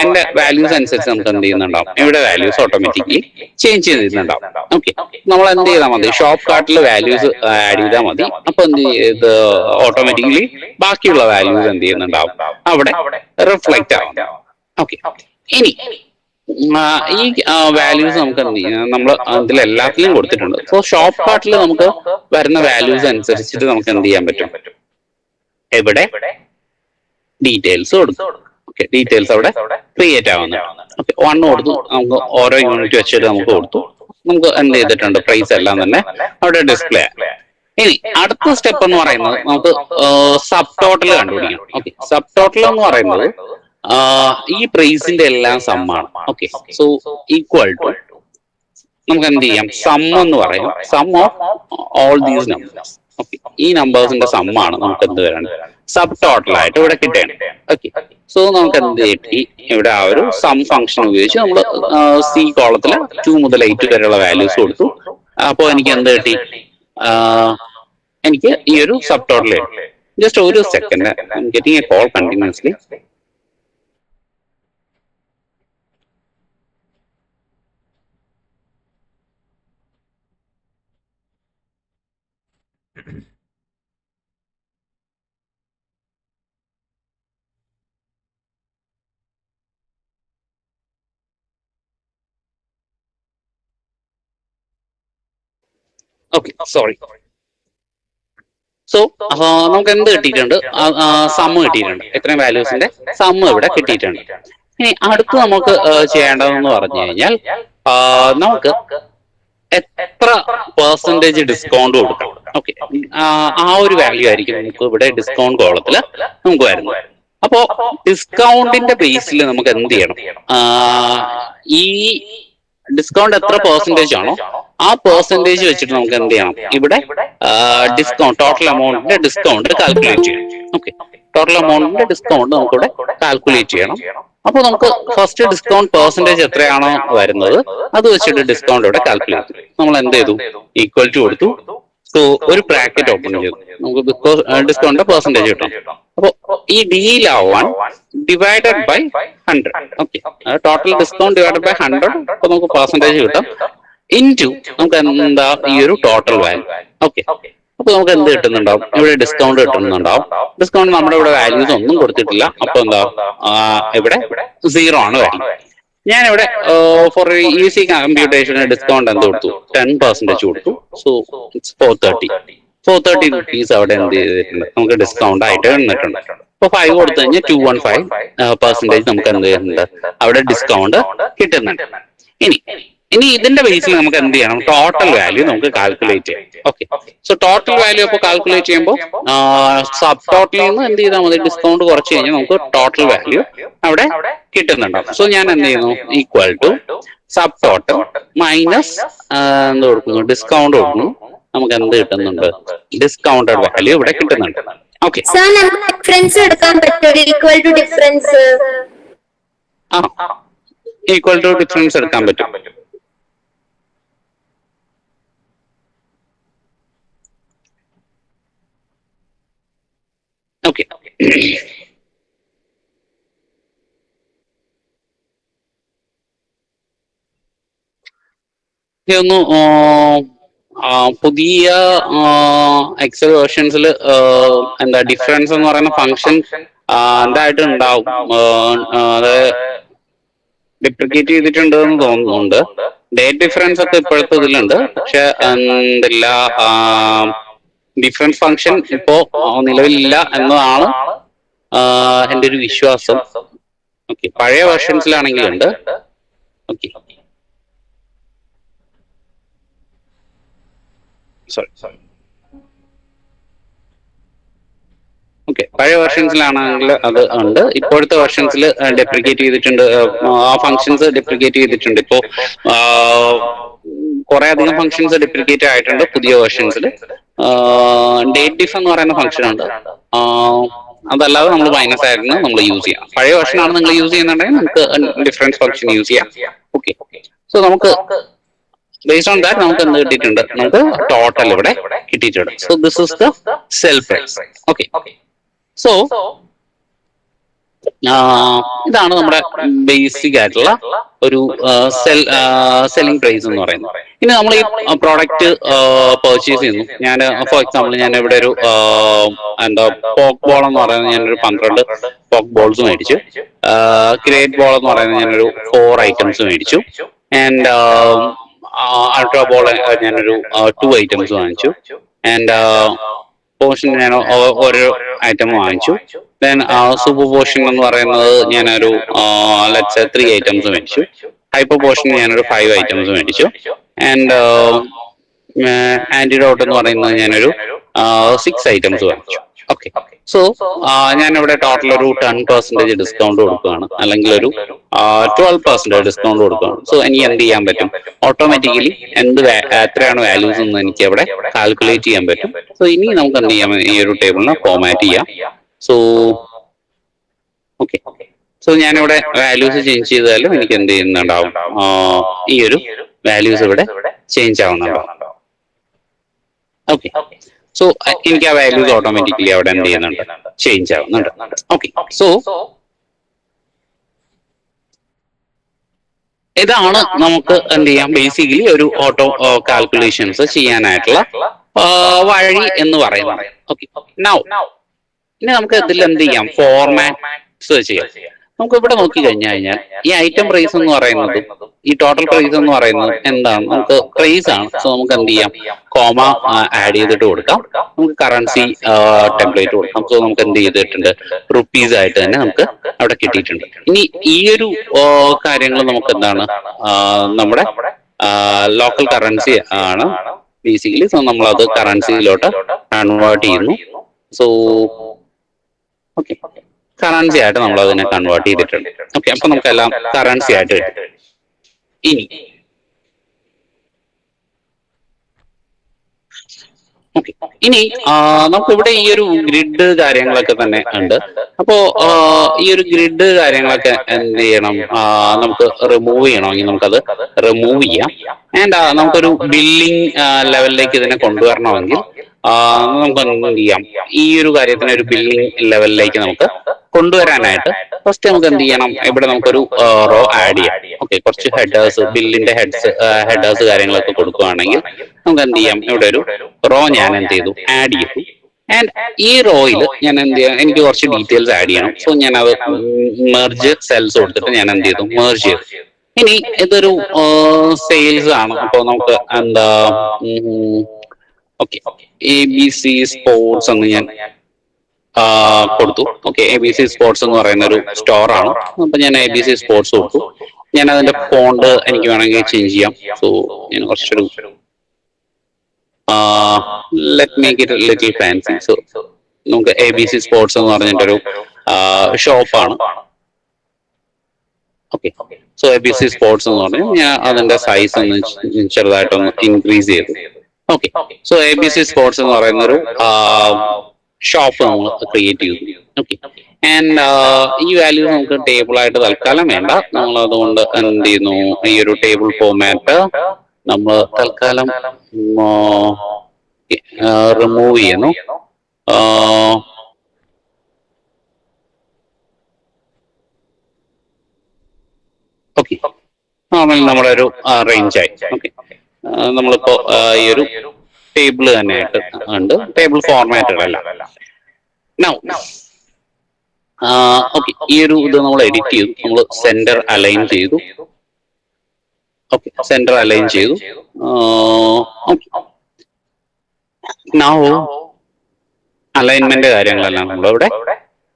എന്റെ വാല്യൂസ് അനുസരിച്ച് നമുക്ക് എന്ത് ചെയ്യുന്നുണ്ടാവും? ഇവിടെ വാല്യൂസ് ഓട്ടോമാറ്റിക്കലി ചേഞ്ച് ചെയ്തിട്ടുണ്ടാവും. ഓക്കെ, നമ്മൾ എന്ത് ചെയ്താൽ മതി? ഷോപ്പ് കാർട്ടിൽ വാല്യൂസ് ആഡ് ചെയ്താൽ മതി. അപ്പൊ എന്ത് ചെയ്ത് ഓട്ടോമാറ്റിക്കലി ബാക്കിയുള്ള വാല്യൂസ് എന്ത് ചെയ്യുന്നുണ്ടാവും? അവിടെ റിഫ്ലക്ട് ആവും. ഓക്കെ, ഇനി ഈ വാല്യൂസ് നമുക്ക് എന്ത് ചെയ്യാം? നമ്മൾ ഇതിൽ എല്ലാത്തിലും കൊടുത്തിട്ടുണ്ട്. സോ ഷോപ്പ് കാർട്ടിൽ നമുക്ക് വരുന്ന വാല്യൂസ് അനുസരിച്ചിട്ട് നമുക്ക് എന്ത് ചെയ്യാൻ പറ്റും? ഇവിടെ ഡീറ്റെയിൽസ് കൊടുക്കും. ഓക്കെ, ഡീറ്റെയിൽസ് അവിടെ ക്രിയേറ്റ് ആവുന്നുണ്ട്. ഓക്കെ, 1 കൊടുത്തു, നമുക്ക് ഓരോ യൂണിറ്റ് വെച്ചിട്ട് നമുക്ക് കൊടുത്തു. നമുക്ക് എന്ത് ചെയ്തിട്ടുണ്ട്? പ്രൈസ് എല്ലാം തന്നെ അവിടെ ഡിസ്പ്ലേ. ഇനി അടുത്ത സ്റ്റെപ്പ് എന്ന് പറയുന്നത് നമുക്ക് സബ് ടോട്ടൽ കണ്ടുപിടിക്കണം. ഓക്കെ, സബ് ടോട്ടൽ എന്ന് പറയുന്നത് ഈ പ്രൈസിന്റെ എല്ലാം സമ്മാണ്. ഓക്കെ, സോ ഈക്വൽ ടു നമുക്ക് എന്ത് ചെയ്യാം? സം എന്ന് പറയും, sum of all these numbers. Okay, ഈ നമ്പേഴ്സിന്റെ സമ്മാണ് നമുക്ക് എന്ത് വരണം? സബ് ടോട്ടൽ ആയിട്ട് ഇവിടെ കിട്ടേണ്ടത്. ഓക്കെ, സോ നമുക്ക് എന്ത് കിട്ടി? ഇവിടെ ആ ഒരു സം ഫംഗ്ഷൻ ഉപയോഗിച്ച് നമ്മൾ C കോളത്തിൽ 2 മുതൽ 8 വരെയുള്ള വാല്യൂസ് കൊടുത്തു. അപ്പോൾ എനിക്ക് എന്ത് കിട്ടി? എനിക്ക് ഈ ഒരു സബ് ടോട്ടൽ. ജസ്റ്റ് ഒരു second, I am getting a call continuously. Okay, sorry. So നമുക്ക് എന്ത് കിട്ടിയിട്ടുണ്ട്? സം കിട്ടിയിട്ടുണ്ട്. ഇത്രയും വാല്യൂസിന്റെ സം ഇവിടെ കിട്ടിയിട്ടുണ്ട്. ഇനി അടുത്ത് നമുക്ക് ചെയ്യേണ്ടതെന്ന് പറഞ്ഞു കഴിഞ്ഞാൽ നമുക്ക് എത്ര പെർസെന്റേജ് ഡിസ്കൗണ്ട് കൊടുക്കണം. ഓക്കെ, ആ ഒരു വാല്യൂ ആയിരിക്കും നമുക്ക് ഇവിടെ ഡിസ്കൗണ്ട് കോളത്തിൽ നമുക്ക് വരുന്നത്. അപ്പോ ഡിസ്കൗണ്ടിന്റെ ബേസിൽ നമുക്ക് എന്ത് ചെയ്യണം? ഈ ഡിസ്കൗണ്ട് എത്ര പെർസെന്റേജ് ആണോ ആ പെർസെന്റേജ് വെച്ചിട്ട് നമുക്ക് എന്ത് ചെയ്യണം? ഇവിടെ ഡിസ്കൗണ്ട് ടോട്ടൽ എമൗണ്ടിന്റെ ഡിസ്കൗണ്ട് കാൽക്കുലേറ്റ് ചെയ്യണം. ഓക്കെ, ടോട്ടൽ എമൗണ്ടിന്റെ ഡിസ്കൗണ്ട് നമുക്കിവിടെ കാൽക്കുലേറ്റ് ചെയ്യണം. അപ്പൊ നമുക്ക് ഫസ്റ്റ് ഡിസ്കൗണ്ട് പെർസെന്റേജ് എത്രയാണോ വരുന്നത് അത് വെച്ചിട്ട് ഡിസ്കൗണ്ട് ഇവിടെ കാൽക്കുലേറ്റ് ചെയ്തു. നമ്മൾ എന്ത് ചെയ്തു? ഈക്വൽ ടു കൊടുത്തു. സോ ഒരു ബ്രാക്കറ്റ് ഓപ്പൺ ചെയ്തു, നമുക്ക് ഡിസ്കൗണ്ടിന്റെ പെർസെന്റേജ് കിട്ടും. അപ്പൊ ഈ D11 divided by 100. Okay, total discount divided by 100. അപ്പൊ നമുക്ക് പെർസെന്റേജ് കിട്ടും. ഇൻടു നമുക്ക് എന്താ ഈ ഒരു ടോട്ടൽ വാല്യൂ. ഓക്കെ, അപ്പൊ നമുക്ക് എന്ത് കിട്ടുന്നുണ്ടാവും? ഇവിടെ ഡിസ്കൗണ്ട് കിട്ടുന്നുണ്ടാവും. ഡിസ്കൗണ്ട് നമ്മുടെ ഇവിടെ വാല്യൂസ് ഒന്നും കൊടുത്തിട്ടില്ല. അപ്പൊ എന്താ ഇവിടെ 0 ആണ് വാല്യൂ. ഞാനിവിടെ ഫോർ ഈസി കമ്പ്യൂട്ടേഷന് ഡിസ്കൗണ്ട് എന്ത് കൊടുത്തു? 10% കൊടുത്തു. സോ ഇറ്റ്സ് 430 rupees അവിടെ എന്ത് ചെയ്തിട്ടുണ്ട്? നമുക്ക് ഡിസ്കൗണ്ട് ആയിട്ട് വന്നിട്ടുണ്ട്. ഇപ്പൊ 5 കൊടുത്തു കഴിഞ്ഞാൽ 215% നമുക്ക് എന്ത് ചെയ്യുന്നുണ്ട്? അവിടെ ഡിസ്കൗണ്ട് കിട്ടുന്നുണ്ട്. ഇനി ഇനി ഇതിന്റെ ബേസിൽ നമുക്ക് എന്ത് ചെയ്യണം, ടോട്ടൽ വാല്യൂ നമുക്ക് കാൽക്കുലേറ്റ് ചെയ്യാം. ഓക്കെ, സോ ടോട്ടൽ വാല്യൂ അപ്പോൾ കാൽക്കുലേറ്റ് ചെയ്യുമ്പോൾ സബ് ടോട്ടലിൽ നിന്ന് എന്ത് ചെയ്താൽ മതി, ഡിസ്കൗണ്ട് കുറച്ച് കഴിഞ്ഞാൽ നമുക്ക് ടോട്ടൽ വാല്യൂ അവിടെ കിട്ടുന്നുണ്ടാവും. സോ ഞാൻ എന്ത് ചെയ്യുന്നു, equal to sub total minus എന്ത് കൊടുക്കുന്നു, ഡിസ്കൗണ്ട് കൊടുക്കുന്നു. നമുക്ക് എന്ത് കിട്ടുന്നുണ്ട്, ഡിസ്കൗണ്ടഡ് വാല്യൂ ഇവിടെ കിട്ടുന്നുണ്ട്. ഓക്കെ, ഡിഫറൻസ് എടുക്കാൻ പറ്റും, ഈക്വൽ ടു ഡിഫറൻസ്. ആ, ഈക്വൽ ടു ഡിഫറൻസ് എടുക്കാൻ പറ്റും. ഓക്കെ, ഇതൊന്നു പുതിയ എക്സൽ വേർഷൻസിൽ എന്താ ഡിഫറൻസ് എന്ന് പറയുന്ന ഫംഗ്ഷൻ എന്തായിട്ട് ഉണ്ടാവും, അത് ഡിപ്ലിക്കേറ്റ് ചെയ്തിട്ടുണ്ട് എന്ന് തോന്നുന്നുണ്ട്. ഡേറ്റ് ഡിഫറൻസ് ഒക്കെ ഇപ്പോഴത്തെ ഇതിലുണ്ട്, പക്ഷെ എന്തില്ല, ഡിഫറൻസ് ഫംഗ്ഷൻ ഇപ്പോ നിലവിലില്ല എന്നതാണ് എൻ്റെ ഒരു വിശ്വാസം. ഓക്കെ, പഴയ വേർഷൻസിലാണെങ്കിലുണ്ട്. ഓക്കെ, സോറി, ഓക്കെ, പഴയ വെർഷൻസിലാണെങ്കിൽ അത് ഉണ്ട്. ഇപ്പോഴത്തെ വെർഷൻസിൽ ഡെപ്രിക്കേറ്റ് ചെയ്തിട്ടുണ്ട്, ആ ഫങ്ഷൻസ് ഡെപ്രിക്കേറ്റ് ചെയ്തിട്ടുണ്ട്. ഇപ്പോ കുറെ അധികം ഫങ്ഷൻസ് ഡെപ്രിക്കേറ്റ് ആയിട്ടുണ്ട് പുതിയ വെർഷൻസിൽ. ഡേറ്റ് ഡിഫ് എന്ന് പറയുന്ന ഫംഗ്ഷൻ ഉണ്ട്, അതല്ലാതെ നമ്മൾ മൈനസ് ആയിരുന്നു നമ്മൾ യൂസ് ചെയ്യാം. പഴയ വെർഷൻ ആണ് നിങ്ങൾ യൂസ് ചെയ്യുന്നുണ്ടെങ്കിൽ നമുക്ക് ഡിഫറൻസ് ഫംഗ്ഷൻ യൂസ് ചെയ്യാം. ഓക്കെ, സോ നമുക്ക് ബേസ്ഡ് ഓൺ ദാറ്റ് നമുക്ക് എന്ത് കിട്ടിയിട്ടുണ്ട്, നമുക്ക് ടോട്ടൽ ഇവിടെ കിട്ടിയിട്ടുണ്ട്. So this is the sell price. Okay, so ഇതാണ് നമ്മുടെ ബേസിക് ആയിട്ടുള്ള ഒരു സെല്ലിംഗ് പ്രൈസ് എന്ന് പറയുന്നത്. ഇനി നമ്മൾ ഈ പ്രോഡക്റ്റ് പർച്ചേസ് ചെയ്യുന്നു. ഞാൻ ഫോർ എക്സാമ്പിൾ ഞാൻ ഇവിടെ ഒരു എന്താ പോക്ക് ബോൾ എന്ന് പറയുന്നത് ഞാനൊരു 12 പോക്ക് ബോൾസ് മേടിച്ചു. ക്രിയേറ്റ് ബോൾ എന്ന് പറയുന്നത് ഞാനൊരു 4 ഐറ്റംസ് മേടിച്ചു. ആൻഡ് അൾട്രാ ബോൾ ഞാനൊരു 2 ഐറ്റംസ് വാങ്ങിച്ചു. ആൻഡ് പോർഷൻ ഞാൻ ഓരോ ഐറ്റം വാങ്ങിച്ചു. ദെൻ സൂപ്പർ പോർഷൻ എന്ന് പറയുന്നത് ഞാനൊരു 3 ഐറ്റംസ് മേടിച്ചു. ഹൈപ്പർ പോർഷൻ ഞാനൊരു 5 ഐറ്റംസ് മേടിച്ചു. ആൻഡ് ആന്റിഡോട്ട് എന്ന് പറയുന്നത് ഞാനൊരു 6 ഐറ്റംസ് വാങ്ങിച്ചു. ഓക്കെ, സോ ഞാനിവിടെ ടോട്ടൽ ഒരു 10% ഡിസ്കൗണ്ട് കൊടുക്കുകയാണ്, അല്ലെങ്കിൽ ഒരു 12% ഡിസ്കൗണ്ട് കൊടുക്കുകയാണ്. സോ എനിക്ക് എന്ത് ചെയ്യാൻ പറ്റും, ഓട്ടോമാറ്റിക്കലി എത്രയാണ് വാല്യൂസ് എന്ന് എനിക്ക് അവിടെ കാൽക്കുലേറ്റ് ചെയ്യാൻ പറ്റും. സോ ഇനി നമുക്ക് എന്ത് ചെയ്യാം, ഈ ഒരു ടേബിളിനെ ഫോർമാറ്റ് ചെയ്യാം. സോ ഓക്കെ, സോ ഞാനിവിടെ വാല്യൂസ് ചേഞ്ച് ചെയ്താലും എനിക്ക് എന്ത് ചെയ്യുന്നുണ്ടാവും, ഈ ഒരു വാല്യൂസ് ഇവിടെ ചേഞ്ച് ആവുന്നുണ്ടാവും. ഓക്കെ, സോ എനിക്ക് ആ വാല്യൂസ് ഓട്ടോമാറ്റിക്കലി അവിടെ എന്ത് ചെയ്യുന്നുണ്ട്, ചേഞ്ച് ആവുന്നുണ്ട്. ഓക്കെ, സോ ഇതാണ് നമുക്ക് എന്ത് ചെയ്യാം, ബേസിക്കലി ഒരു ഓട്ടോ കാൽക്കുലേഷൻസ് ചെയ്യാനായിട്ടുള്ള വഴി എന്ന് പറയുന്നത്. ഓക്കെ, നൗ ഇനി നമുക്ക് ഇതിൽ എന്ത് ചെയ്യാം, ഫോർമാറ്റ്സ് ചെയ്യാം. നമുക്ക് ഇവിടെ നോക്കി കഴിഞ്ഞാൽ ഈ ഐറ്റം പ്രൈസ് എന്ന് പറയുന്നത്, ഈ ടോട്ടൽ പ്രൈസ് എന്ന് പറയുന്നത് എന്താണ്, നമുക്ക് പ്രൈസ് ആണ്. സോ നമുക്ക് എന്ത് ചെയ്യാം, കോമ ആഡ് ചെയ്തിട്ട് കൊടുക്കാം. നമുക്ക് കറൻസി ടെംപ്ലേറ്റ് കൊടുക്കാം. സോ നമുക്ക് എന്ത് ചെയ്തിട്ടുണ്ട്, റുപ്പീസ് ആയിട്ട് തന്നെ നമുക്ക് അവിടെ കിട്ടിയിട്ടുണ്ട്. ഇനി ഈ ഒരു കാര്യങ്ങൾ നമുക്ക് എന്താണ്, നമ്മുടെ ലോക്കൽ കറൻസി ആണ് ബേസിക്കലി. സോ നമ്മളത് കറൻസിയിലോട്ട് കൺവേർട്ട് ചെയ്യുന്നു. സോ ഓക്കെ, കറൻസി ആയിട്ട് നമ്മൾ അതിനെ കൺവേർട്ട് ചെയ്തിട്ടുണ്ട്. ഓക്കെ, അപ്പൊ നമുക്കെല്ലാം കറൻസി ആയിട്ട് കിട്ടും. ഇനി ഓക്കെ, ഇനി നമുക്ക് ഇവിടെ ഈ ഒരു ഗ്രിഡ് കാര്യങ്ങളൊക്കെ തന്നെ ഉണ്ട്. അപ്പോ ഈ ഒരു ഗ്രിഡ് കാര്യങ്ങളൊക്കെ എന്ത് ചെയ്യണം, നമുക്ക് റിമൂവ് ചെയ്യണമെങ്കിൽ നമുക്കത് റിമൂവ് ചെയ്യാം. ആൻഡ് നമുക്കൊരു ബില്ലിംഗ് ലെവലിലേക്ക് ഇതിനെ കൊണ്ടുവരണമെങ്കിൽ നമുക്ക് എന്ത് ചെയ്യാം, ഈ ഒരു കാര്യത്തിന് ഒരു ബില്ലിംഗ് ലെവലിലേക്ക് നമുക്ക് കൊണ്ടുവരാനായിട്ട് ഫസ്റ്റ് നമുക്ക് എന്ത് ചെയ്യണം, ഇവിടെ നമുക്കൊരു റോ ആഡ് ചെയ്യാം. ഓക്കെ, കുറച്ച് ഹെഡേഴ്സ്, ബില്ലിന്റെ ഹെഡേഴ്സ് കാര്യങ്ങളൊക്കെ കൊടുക്കുകയാണെങ്കിൽ നമുക്ക് എന്ത് ചെയ്യാം, ഇവിടെ ഒരു റോ ഞാൻ എന്ത് ചെയ്തു, ആഡ് ചെയ്തു. ആൻഡ് ഈ റോയിൽ ഞാൻ എന്ത് ചെയ്യാം, എനിക്ക് കുറച്ച് ഡീറ്റെയിൽസ് ആഡ് ചെയ്യണം. സോ ഞാൻ അത് മെർജ് സെൽസ് കൊടുത്തിട്ട് ഞാൻ എന്ത് ചെയ്തു, മെർജ് ചെയ്തു. ഇനി ഇതൊരു സെയിൽസ് ആണ്. അപ്പൊ നമുക്ക് എന്താ, ഓക്കെ, ABC സ്പോർട്സ് എന്ന് ഞാൻ കൊടുത്തു. ഓക്കെ, ABC സ്പോർട്സ് എന്ന് പറയുന്ന ഒരു സ്റ്റോർ ആണ്. അപ്പൊ ഞാൻ ABC സ്പോർട്സ് കൊടുത്തു. ഞാൻ അതിന്റെ ഫോണ്ട് എനിക്ക് വേണമെങ്കിൽ ചേഞ്ച് ചെയ്യാം. സോ ഞാൻ കുറച്ചൊരു let make it little fancy. So നമുക്ക് ABC സ്പോർട്സ് എന്ന് പറഞ്ഞിട്ടൊരു ഷോപ്പാണ്. ഓക്കെ, സോ ABC സ്പോർട്സ് എന്ന് പറഞ്ഞാൽ ഞാൻ അതിന്റെ സൈസ് ഒന്ന് ചെറുതായിട്ടൊന്ന് ഇൻക്രീസ് ചെയ്തു. ഓക്കെ, സോ ABC സ്പോർട്സ് എന്ന് പറയുന്നൊരു ഷോപ്പ് നമ്മൾ ക്രിയേറ്റ് ചെയ്തു. ഓക്കെ, ആൻഡ് ഈ വാല്യൂസ് നമുക്ക് ടേബിൾ ആയിട്ട് തൽക്കാലം വേണ്ട. നമ്മൾ അതുകൊണ്ട് എന്ത് ചെയ്യുന്നു, ഈ ഒരു ടേബിൾ ഫോമാറ്റ് നമ്മൾ തൽക്കാലം റിമൂവ് ചെയ്യുന്നു. ഓക്കെ, നോർമൽ നമ്മുടെ ഒരു റേഞ്ച് ആയി. ഓക്കെ, നമ്മളിപ്പോ ഈ ഒരു ടേബിൾ തന്നെയായിട്ട് ഉണ്ട്, ടേബിൾ ഫോർമാറ്റഡ് അല്ല. നൗ ഓക്കെ, ഈ ഒരു ഇത് നമ്മൾ എഡിറ്റ് ചെയ്തു, നമ്മൾ സെന്റർ അലൈൻ ചെയ്തു. ഓക്കെ, സെന്റർ അലൈൻ ചെയ്തു. നൗ അലൈൻമെന്റ് കാര്യങ്ങളെല്ലാം നമ്മളിവിടെ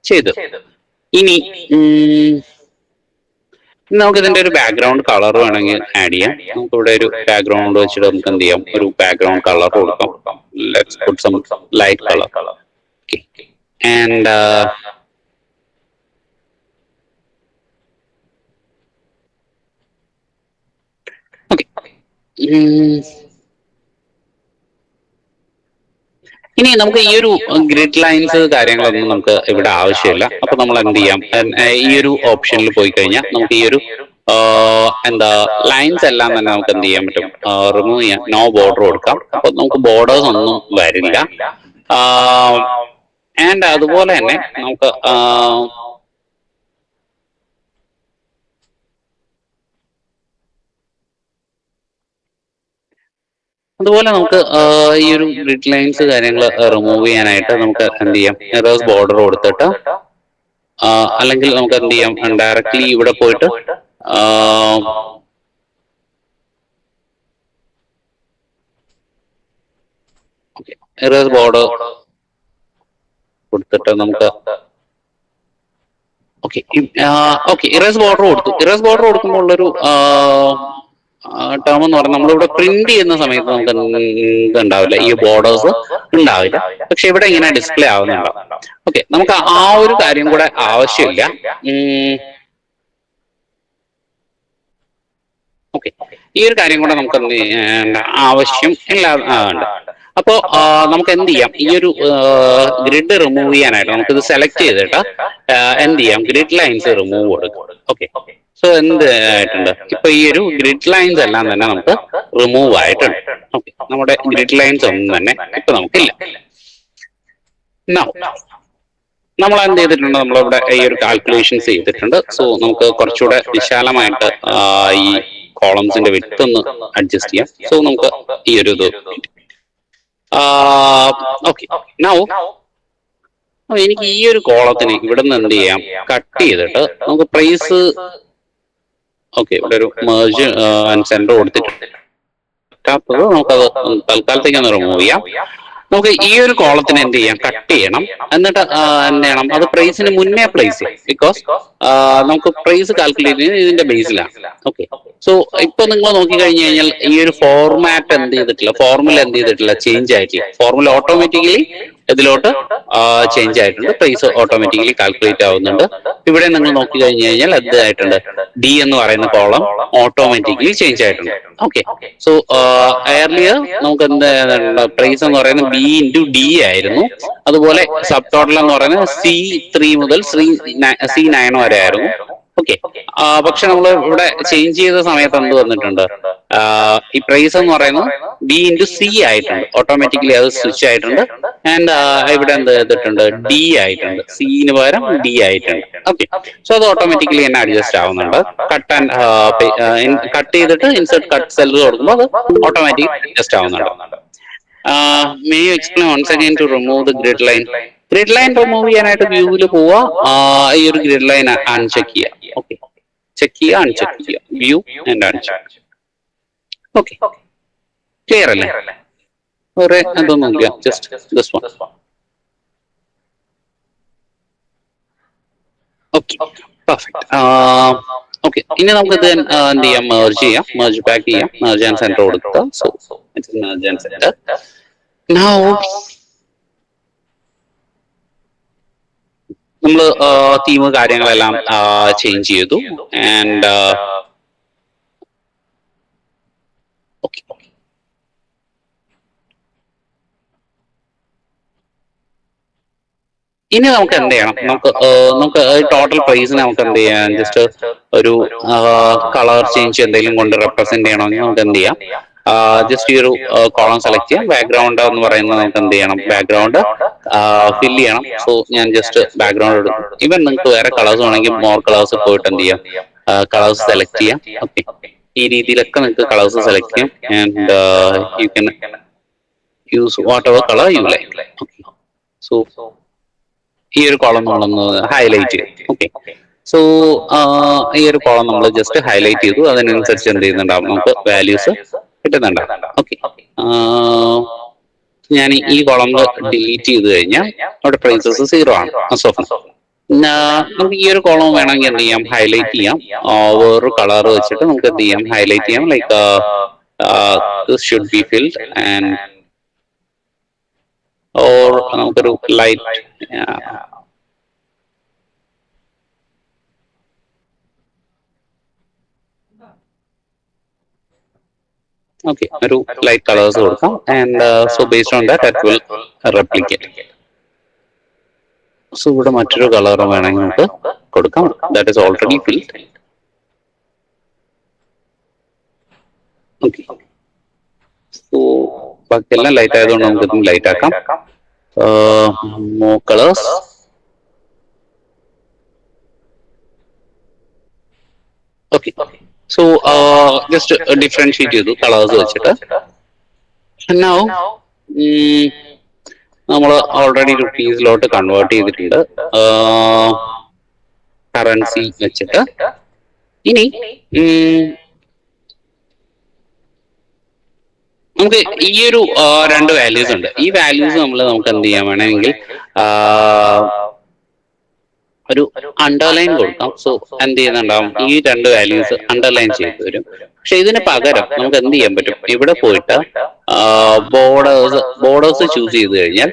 ചെയ്തു. ഇനി നമുക്ക് ഇതിന്റെ ഒരു ബാക്ക്ഗ്രൗണ്ട് കളർ വേണമെങ്കിൽ ആഡ് ചെയ്യാം. നമുക്ക് ഇവിടെ ഒരു ബാക്ക്ഗ്രൗണ്ട് വെച്ചിട്ട് നമുക്ക് എന്ത് ചെയ്യാം, ഒരു ബാക്ക്ഗ്രൗണ്ട് കളർ കൊടുക്കാം. Let's put some light colour. And okay, ഇനി നമുക്ക് ഈ ഒരു ഗ്രിഡ് ലൈൻസ് കാര്യങ്ങളൊന്നും നമുക്ക് ഇവിടെ ആവശ്യമില്ല. അപ്പൊ നമ്മൾ എന്ത് ചെയ്യാം, ഈ ഒരു ഓപ്ഷനിൽ പോയി കഴിഞ്ഞാൽ നമുക്ക് ഈ ഒരു എന്താ ലൈൻസ് എല്ലാം തന്നെ നമുക്ക് എന്ത് ചെയ്യാൻ പറ്റും, റിമൂവ് ചെയ്യാം. നോ ബോർഡർ കൊടുക്കാം. അപ്പൊ നമുക്ക് ബോർഡേഴ്സ് ഒന്നും വരില്ല. ആൻഡ് അതുപോലെ തന്നെ നമുക്ക് ഈ ഒരു ഗ്രിഡ് ലൈൻസ് കാര്യങ്ങൾ റിമൂവ് ചെയ്യാനായിട്ട് നമുക്ക് എന്ത് ചെയ്യാം, എറേഴ്സ് ബോർഡർ കൊടുത്തിട്ട് അല്ലെങ്കിൽ നമുക്ക് എന്ത് ചെയ്യാം, ഡയറക്ട്ലി ഇവിടെ പോയിട്ട് എറേഴ്സ് ബോർഡർ കൊടുത്തിട്ട് നമുക്ക് ഇറേസ് ബോർഡർ കൊടുത്തു. ഇറേസ് ബോർഡർ കൊടുക്കുമ്പോൾ ഉള്ളൊരു ടേം എന്ന് പറഞ്ഞാൽ നമ്മളിവിടെ പ്രിന്റ് ചെയ്യുന്ന സമയത്ത് നമുക്ക് ഇതുണ്ടാവില്ല, ഈ ബോർഡേഴ്സ് ഉണ്ടാവില്ല. പക്ഷെ ഇവിടെ ഇങ്ങനെ ഡിസ്പ്ലേ ആവുന്നുണ്ടാവും. ഓക്കെ, നമുക്ക് ആ ഒരു കാര്യം കൂടെ ആവശ്യമില്ല. ഓക്കെ, ഈ ഒരു കാര്യം കൂടെ നമുക്ക് ആവശ്യം ഇല്ലാതെ. അപ്പോ നമുക്ക് എന്ത് ചെയ്യാം, ഈ ഒരു ഗ്രിഡ് റിമൂവ് ചെയ്യാനായിട്ട് നമുക്കിത് സെലക്ട് ചെയ്തിട്ട് എന്ത് ചെയ്യാം, ഗ്രിഡ് ലൈൻസ് റിമൂവ് കൊടുക്കും. ഓക്കെ, സോ എന്ത് ആയിട്ടുണ്ട്, ഇപ്പൊ ഈ ഒരു ഗ്രിഡ് ലൈൻസ് എല്ലാം തന്നെ നമുക്ക് റിമൂവ് ആയിട്ടുണ്ട്. ഓക്കെ, നമ്മുടെ ഗ്രിഡ് ലൈൻസ് ഒന്നും തന്നെ ഇപ്പൊ നമുക്കില്ല. നമ്മൾ എന്ത് ചെയ്തിട്ടുണ്ട്, നമ്മളിവിടെ ഈ ഒരു കാൽക്കുലേഷൻസ് ചെയ്തിട്ടുണ്ട്. സോ നമുക്ക് കുറച്ചുകൂടെ വിശാലമായിട്ട് ഈ കോളംസിന്റെ വിഡ്ത് ഒന്ന് അഡ്ജസ്റ്റ് ചെയ്യാം. സോ നമുക്ക് ഈ ഒരു ഇത് ഓക്കെ, നൗ എനിക്ക് ഈ ഒരു കോളത്തിന് ഇവിടെ നിന്ന് എന്ത് ചെയ്യാം, കട്ട് ചെയ്തിട്ട് നമുക്ക് പ്രൈസ് ഇവിടെ ഒരു മെർജ് ആൻഡ് സെന്റർ കൊടുത്തിട്ടുണ്ട്. നമുക്കത് തൽക്കാലത്തേക്ക് ഒന്ന് റിമൂവ് ചെയ്യാം. നമുക്ക് ഈ ഒരു കോളത്തിന് എന്ത് ചെയ്യാം, കട്ട് ചെയ്യണം. എന്നിട്ട് എന്ത് ചെയ്യണം, അത് പ്രൈസിന് മുന്നേ പ്ലേസ് ചെയ്യാം. ബിക്കോസ് നമുക്ക് പ്രൈസ് കാൽക്കുലേറ്റ് ചെയ്യുന്നത് ഇതിന്റെ ബേസിലാണ്. ഓക്കെ, സോ ഇപ്പൊ നിങ്ങൾ നോക്കി കഴിഞ്ഞു കഴിഞ്ഞാൽ ഈ ഒരു ഫോർമാറ്റ് എന്ത് ചെയ്തിട്ടില്ല, ഫോർമുല എന്ത് ചെയ്തിട്ടില്ല, ചേഞ്ച് ആയിട്ടില്ല. ഫോർമുല ഓട്ടോമാറ്റിക്കലി ഇതിലോട്ട് ചേഞ്ച് ആയിട്ടുണ്ട്. പ്രൈസ് ഓട്ടോമാറ്റിക്കലി കാൽക്കുലേറ്റ് ആവുന്നുണ്ട്. ഇവിടെ നിങ്ങൾ നോക്കി കഴിഞ്ഞു കഴിഞ്ഞാൽ എന്തായിട്ടുണ്ട്, ഡി എന്ന് പറയുന്ന കോളം ഓട്ടോമാറ്റിക്കലി ചേഞ്ച് ആയിട്ടുണ്ട്. ഓക്കെ, സോ എയർലിയർ നമുക്ക് എന്ത് പ്രൈസ് എന്ന് പറയുന്നത് B/D ആയിരുന്നു. അതുപോലെ സബ് ടോട്ടൽ എന്ന് പറയുന്നത് C3 മുതൽ C9 വരെ ആയിരുന്നു. ഓക്കെ, പക്ഷെ നമ്മൾ ഇവിടെ ചേഞ്ച് ചെയ്ത സമയത്ത് എന്ത് വന്നിട്ടുണ്ട്, ഈ പ്രൈസ് എന്ന് പറയുന്നത് B/C ആയിട്ടുണ്ട്. ഓട്ടോമാറ്റിക്കലി അത് സ്വിച്ച് ആയിട്ടുണ്ട്. ആൻഡ് ഇവിടെ എന്ത് ചെയ്തിട്ടുണ്ട്, D ആയിട്ടുണ്ട്. സിന് പകരം D ആയിട്ടുണ്ട്. ഓക്കെ, സോ അത് ഓട്ടോമാറ്റിക്കലി തന്നെ അഡ്ജസ്റ്റ് ആവുന്നുണ്ട്. കട്ട് ചെയ്തിട്ട് ഇൻസെർട്ട് കട്ട് സെല്ല് കൊടുക്കുമ്പോൾ അത് ഓട്ടോമാറ്റിക്കലി അഡ്ജസ്റ്റ് ആവുന്നുണ്ട്. May you explain once again to remove the grid line? Grid line remove ചെയ്യാനായിട്ട് വ്യൂവിൽ പോവുക, ഈ ഒരു ഗ്രിഡ് ലൈൻ അൺചെക്ക് ചെയ്യുക. ഓക്കെ, ചെക്ക് ചെയ്യുക, അൺചെക്ക് ചെയ്യുക, view and uncheck. Okay, clear അല്ലേ? വേറെ എന്തൊന്നുമില്ല, just this one. Okay, perfect. Okay, ഇനി നമുക്ക് ഇത് എന്ത് ചെയ്യാം, മെർജ് ചെയ്യാം, മെർജ് ബാക്ക് ചെയ്യാം, മെർജ് ആൻഡ് സെന്റർ കൊടുക്കുക. So merge and centre. Now നമ്മൾ തീം കാര്യങ്ങളെല്ലാം ചേഞ്ച് ചെയ്തു. ആൻഡ് ഓക്കെ, ഇനി നമുക്ക് എന്ത് ചെയ്യണം, നമുക്ക് ടോട്ടൽ പ്രൈസിന് നമുക്ക് എന്ത് ചെയ്യാം, ജസ്റ്റ് ഒരു കളർ ചേഞ്ച് എന്തെങ്കിലും കൊണ്ട് റെപ്രസെന്റ് ചെയ്യണമെങ്കിൽ നമുക്ക് എന്ത് ചെയ്യാം, ജസ്റ്റ് ഈ ഒരു കോളം സെലക്ട് ചെയ്യാം. ബാക്ക്ഗ്രൗണ്ട് എന്ന് പറയുന്നത് നമുക്ക് എന്ത് ചെയ്യണം, ബാക്ക്ഗ്രൗണ്ട് ഫില്ല് ചെയ്യണം. സോ ഞാൻ ജസ്റ്റ് ബാക്ക്ഗ്രൗണ്ട് എടുക്കും. ഇവൻ നിങ്ങൾക്ക് വേറെ കളേഴ്സ് വേണമെങ്കിൽ മോർ കളേഴ്സ് പോയിട്ട് എന്ത് ചെയ്യാം, കളേഴ്സ് സെലക്ട് ചെയ്യാം. ഓക്കെ, ഈ രീതിയിലൊക്കെ നിങ്ങൾക്ക് കളേഴ്സ് സെലക്ട് ചെയ്യാം. And you can use what ever colour you like. Okay, so ഈ ഒരു കോളം നമ്മളൊന്ന് ഹൈലൈറ്റ് ചെയ്യും. ഓക്കെ, സോ ഈ ഒരു കോളം നമ്മൾ ജസ്റ്റ് ഹൈലൈറ്റ് ചെയ്തു. അതിനനുസരിച്ച് എന്ത് ചെയ്യുന്നുണ്ടാവും, നമുക്ക് വാല്യൂസ് കിട്ടുന്നുണ്ടാവും. ഓക്കെ, ഞാൻ ഈ കോളം ഡിലീറ്റ് ചെയ്ത് കഴിഞ്ഞാൽ അവിടെ പ്രൈസസ് 0 ആണ്. നമുക്ക് ഈ ഒരു കോളം വേണമെങ്കിൽ എന്ത് ചെയ്യാം, ഹൈലൈറ്റ് ചെയ്യാം. വേറൊരു കളർ വെച്ചിട്ട് നമുക്ക് എന്ത് ചെയ്യാം, ഹൈലൈറ്റ് ചെയ്യാം. Like this should be filled and or നമുക്കൊരു ലൈറ്റ് ഓക്കെ, ഒരു ലൈറ്റ് കളേഴ്സ് കൊടുക്കാം. And so based on that it will replicate. So ഇവിടെ മറ്റൊരു കളർ വേണമെങ്കിൽ നമുക്ക് കൊടുക്കാം. That is already filled. Okay, so ബാക്കിയെല്ലാം ലൈറ്റ് ആയതുകൊണ്ട് നമുക്ക് ഇതും ലൈറ്റ് ആക്കാം. More colours. Okay, so just differentiate ചെയ്തു കളേഴ്സ് വെച്ചിട്ട്. നൗ നമ്മൾ ഓൾറെഡി റുപ്പീസിലോട്ട് കൺവേർട്ട് ചെയ്തിട്ടുണ്ട് കറൻസി വെച്ചിട്ട്. ഇനി നമുക്ക് ഈ ഒരു രണ്ട് വാല്യൂസ് ഉണ്ട്. ഈ വാല്യൂസ് നമുക്ക് എന്ത് ചെയ്യാൻ വേണമെങ്കിൽ ഒരു അണ്ടർലൈൻ കൊടുക്കാം. സോ എന്ത് ചെയ്യുന്നുണ്ടാവും, ഈ രണ്ട് വാല്യൂസ് അണ്ടർലൈൻ ചെയ്ത് വരും. പക്ഷെ ഇതിന് പകരം നമുക്ക് എന്ത് ചെയ്യാൻ പറ്റും, ഇവിടെ പോയിട്ട് ബോർഡേഴ്സ് ചൂസ് ചെയ്ത് കഴിഞ്ഞാൽ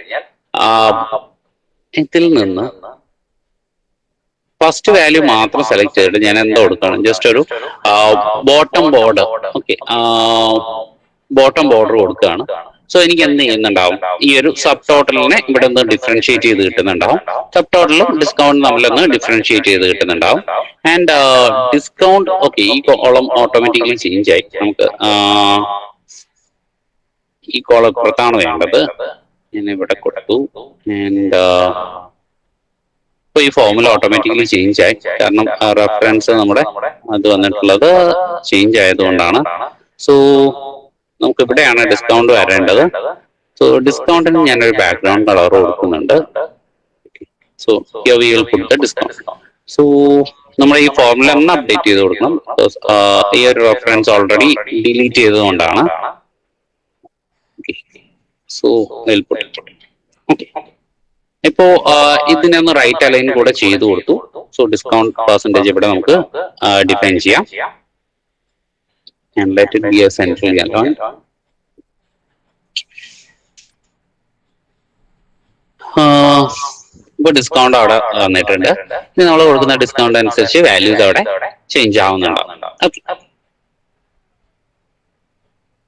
ഇതിൽ നിന്ന് ഫസ്റ്റ് വാല്യൂ മാത്രം സെലക്ട് ചെയ്തിട്ട് ഞാൻ എന്താ കൊടുക്കണം, ജസ്റ്റ് ഒരു bottom border. Okay, bottom border കൊടുക്കുകയാണ്. സോ എനിക്ക് എന്ത് ചെയ്യുന്നുണ്ടാവും, ഈ ഒരു സബ് ടോട്ടലിനെ ഇവിടെ നിന്ന് ഡിഫറൻഷിയേറ്റ് ചെയ്ത് കിട്ടുന്നുണ്ടാവും. സബ് ടോട്ടലും ഡിസ്കൗണ്ട് നമ്മളൊന്ന് ഡിഫറൻഷിയേറ്റ് ചെയ്ത് കിട്ടുന്നുണ്ടാവും. ആൻഡ് ഡിസ്കൗണ്ട്, ഓക്കെ, ഈ കോളം ഓട്ടോമാറ്റിക്കലി ചേഞ്ച് ആയി. നമുക്ക് ഈ കോളം പുറത്താണ് വേണ്ടത്. ഞാൻ ഇവിടെ കൊടുത്തു. ആൻഡ് ഇപ്പൊ ഈ ഫോമുല ഓട്ടോമാറ്റിക്കലി ചേഞ്ച് ആയി. കാരണം റെഫറൻസ് നമ്മുടെ അത് വന്നിട്ടുള്ളത് ചേഞ്ച് ആയതുകൊണ്ടാണ്. സോ നമുക്ക് ഇവിടെയാണ് ഡിസ്കൗണ്ട് വരേണ്ടത്. സോ ഡിസ്കൗണ്ടിന് ഞാനൊരു ബാക്ക്ഗ്രൗണ്ട് കളർ കൊടുക്കുന്നുണ്ട്. So here we will put the discount. So നമ്മൾ ഈ ഫോർമുല ഒന്ന് അപ്ഡേറ്റ് ചെയ്ത് കൊടുക്കണം. ഈ ഒരു റെഫറൻസ് ഓൾറെഡി ഡിലീറ്റ് ചെയ്തതുകൊണ്ടാണ്. So will put it. Okay, ഇപ്പോ ഇതിനെ ഒന്ന് റൈറ്റ് അലൈൻ കൂടെ ചെയ്ത് കൊടുത്തു. സോ ഡിസ്കൗണ്ട് പെർസെന്റേജ് ഇവിടെ നമുക്ക് ഡിഫൈൻ ചെയ്യാം. And let it be a central align. ഇപ്പൊ ഡിസ്കൗണ്ട് അവിടെ വന്നിട്ടുണ്ട്. ഇനി നമ്മൾ കൊടുക്കുന്ന ഡിസ്കൗണ്ട് അനുസരിച്ച് വാല്യൂസ് അവിടെ ചേഞ്ച് ആവുന്നുണ്ടാവും. ഓക്കെ,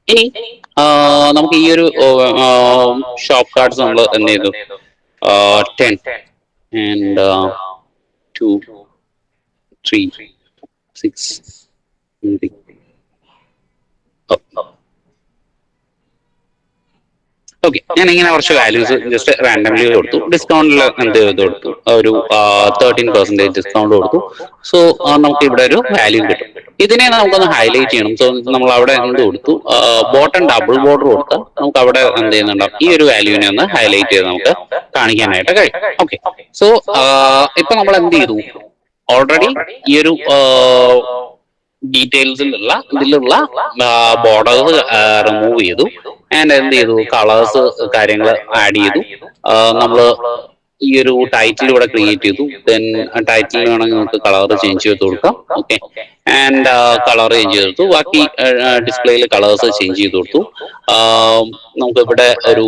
ഇനി നമുക്ക് ഈ ഒരു ഷോപ്പ് കാർഡ്സ് നമ്മൾ എന്ത് ചെയ്തു, 10 and 2 3 6 ഓക്കെ, ഞാൻ ഇങ്ങനെ കുറച്ച് വാല്യൂസ് ജസ്റ്റ് റാൻഡംലി കൊടുത്തു. ഡിസ്കൗണ്ടിൽ എന്ത് ചെയ്ത് കൊടുത്തു, ഒരു 13% ഡിസ്കൗണ്ട് കൊടുത്തു. സോ നമുക്ക് ഇവിടെ ഒരു വാല്യൂ കിട്ടും. ഇതിനെ നമുക്കൊന്ന് ഹൈലൈറ്റ് ചെയ്യണം. സോ നമ്മൾ അവിടെ എന്ത് കൊടുത്തു, ബോട്ടം ഡബിൾ ബോർഡർ കൊടുത്താൽ നമുക്ക് അവിടെ എന്ത് ചെയ്യുന്നുണ്ടാവും, ഈ ഒരു വാല്യൂവിനെ ഒന്ന് ഹൈലൈറ്റ് ചെയ്ത് നമുക്ക് കാണിക്കാനായിട്ട് കഴിയും. ഓക്കെ, സോ ഇപ്പൊ നമ്മൾ എന്ത് ചെയ്തു, ഓൾറെഡി ഈ ഒരു ഡീറ്റെയിൽസിലുള്ള ഇതിലുള്ള ബോർഡേഴ്സ് റിമൂവ് ചെയ്തു. ആൻഡ് എന്ത് ചെയ്തു, കളേഴ്സ് കാര്യങ്ങൾ ആഡ് ചെയ്തു. നമ്മള് ഈ ഒരു ടൈറ്റിൽ ഇവിടെ ക്രിയേറ്റ് ചെയ്തു. ദെൻ ടൈറ്റിൽ വേണമെങ്കിൽ നമുക്ക് കളർ ചേഞ്ച് ചെയ്ത് കൊടുക്കാം. ഓക്കെ, ആൻഡ് കളർ ചേഞ്ച് ചെയ്ത് കൊടുത്തു. ബാക്കി ഡിസ്പ്ലേയിൽ കളേഴ്സ് ചേഞ്ച് ചെയ്ത് കൊടുത്തു. നമുക്ക് ഇവിടെ ഒരു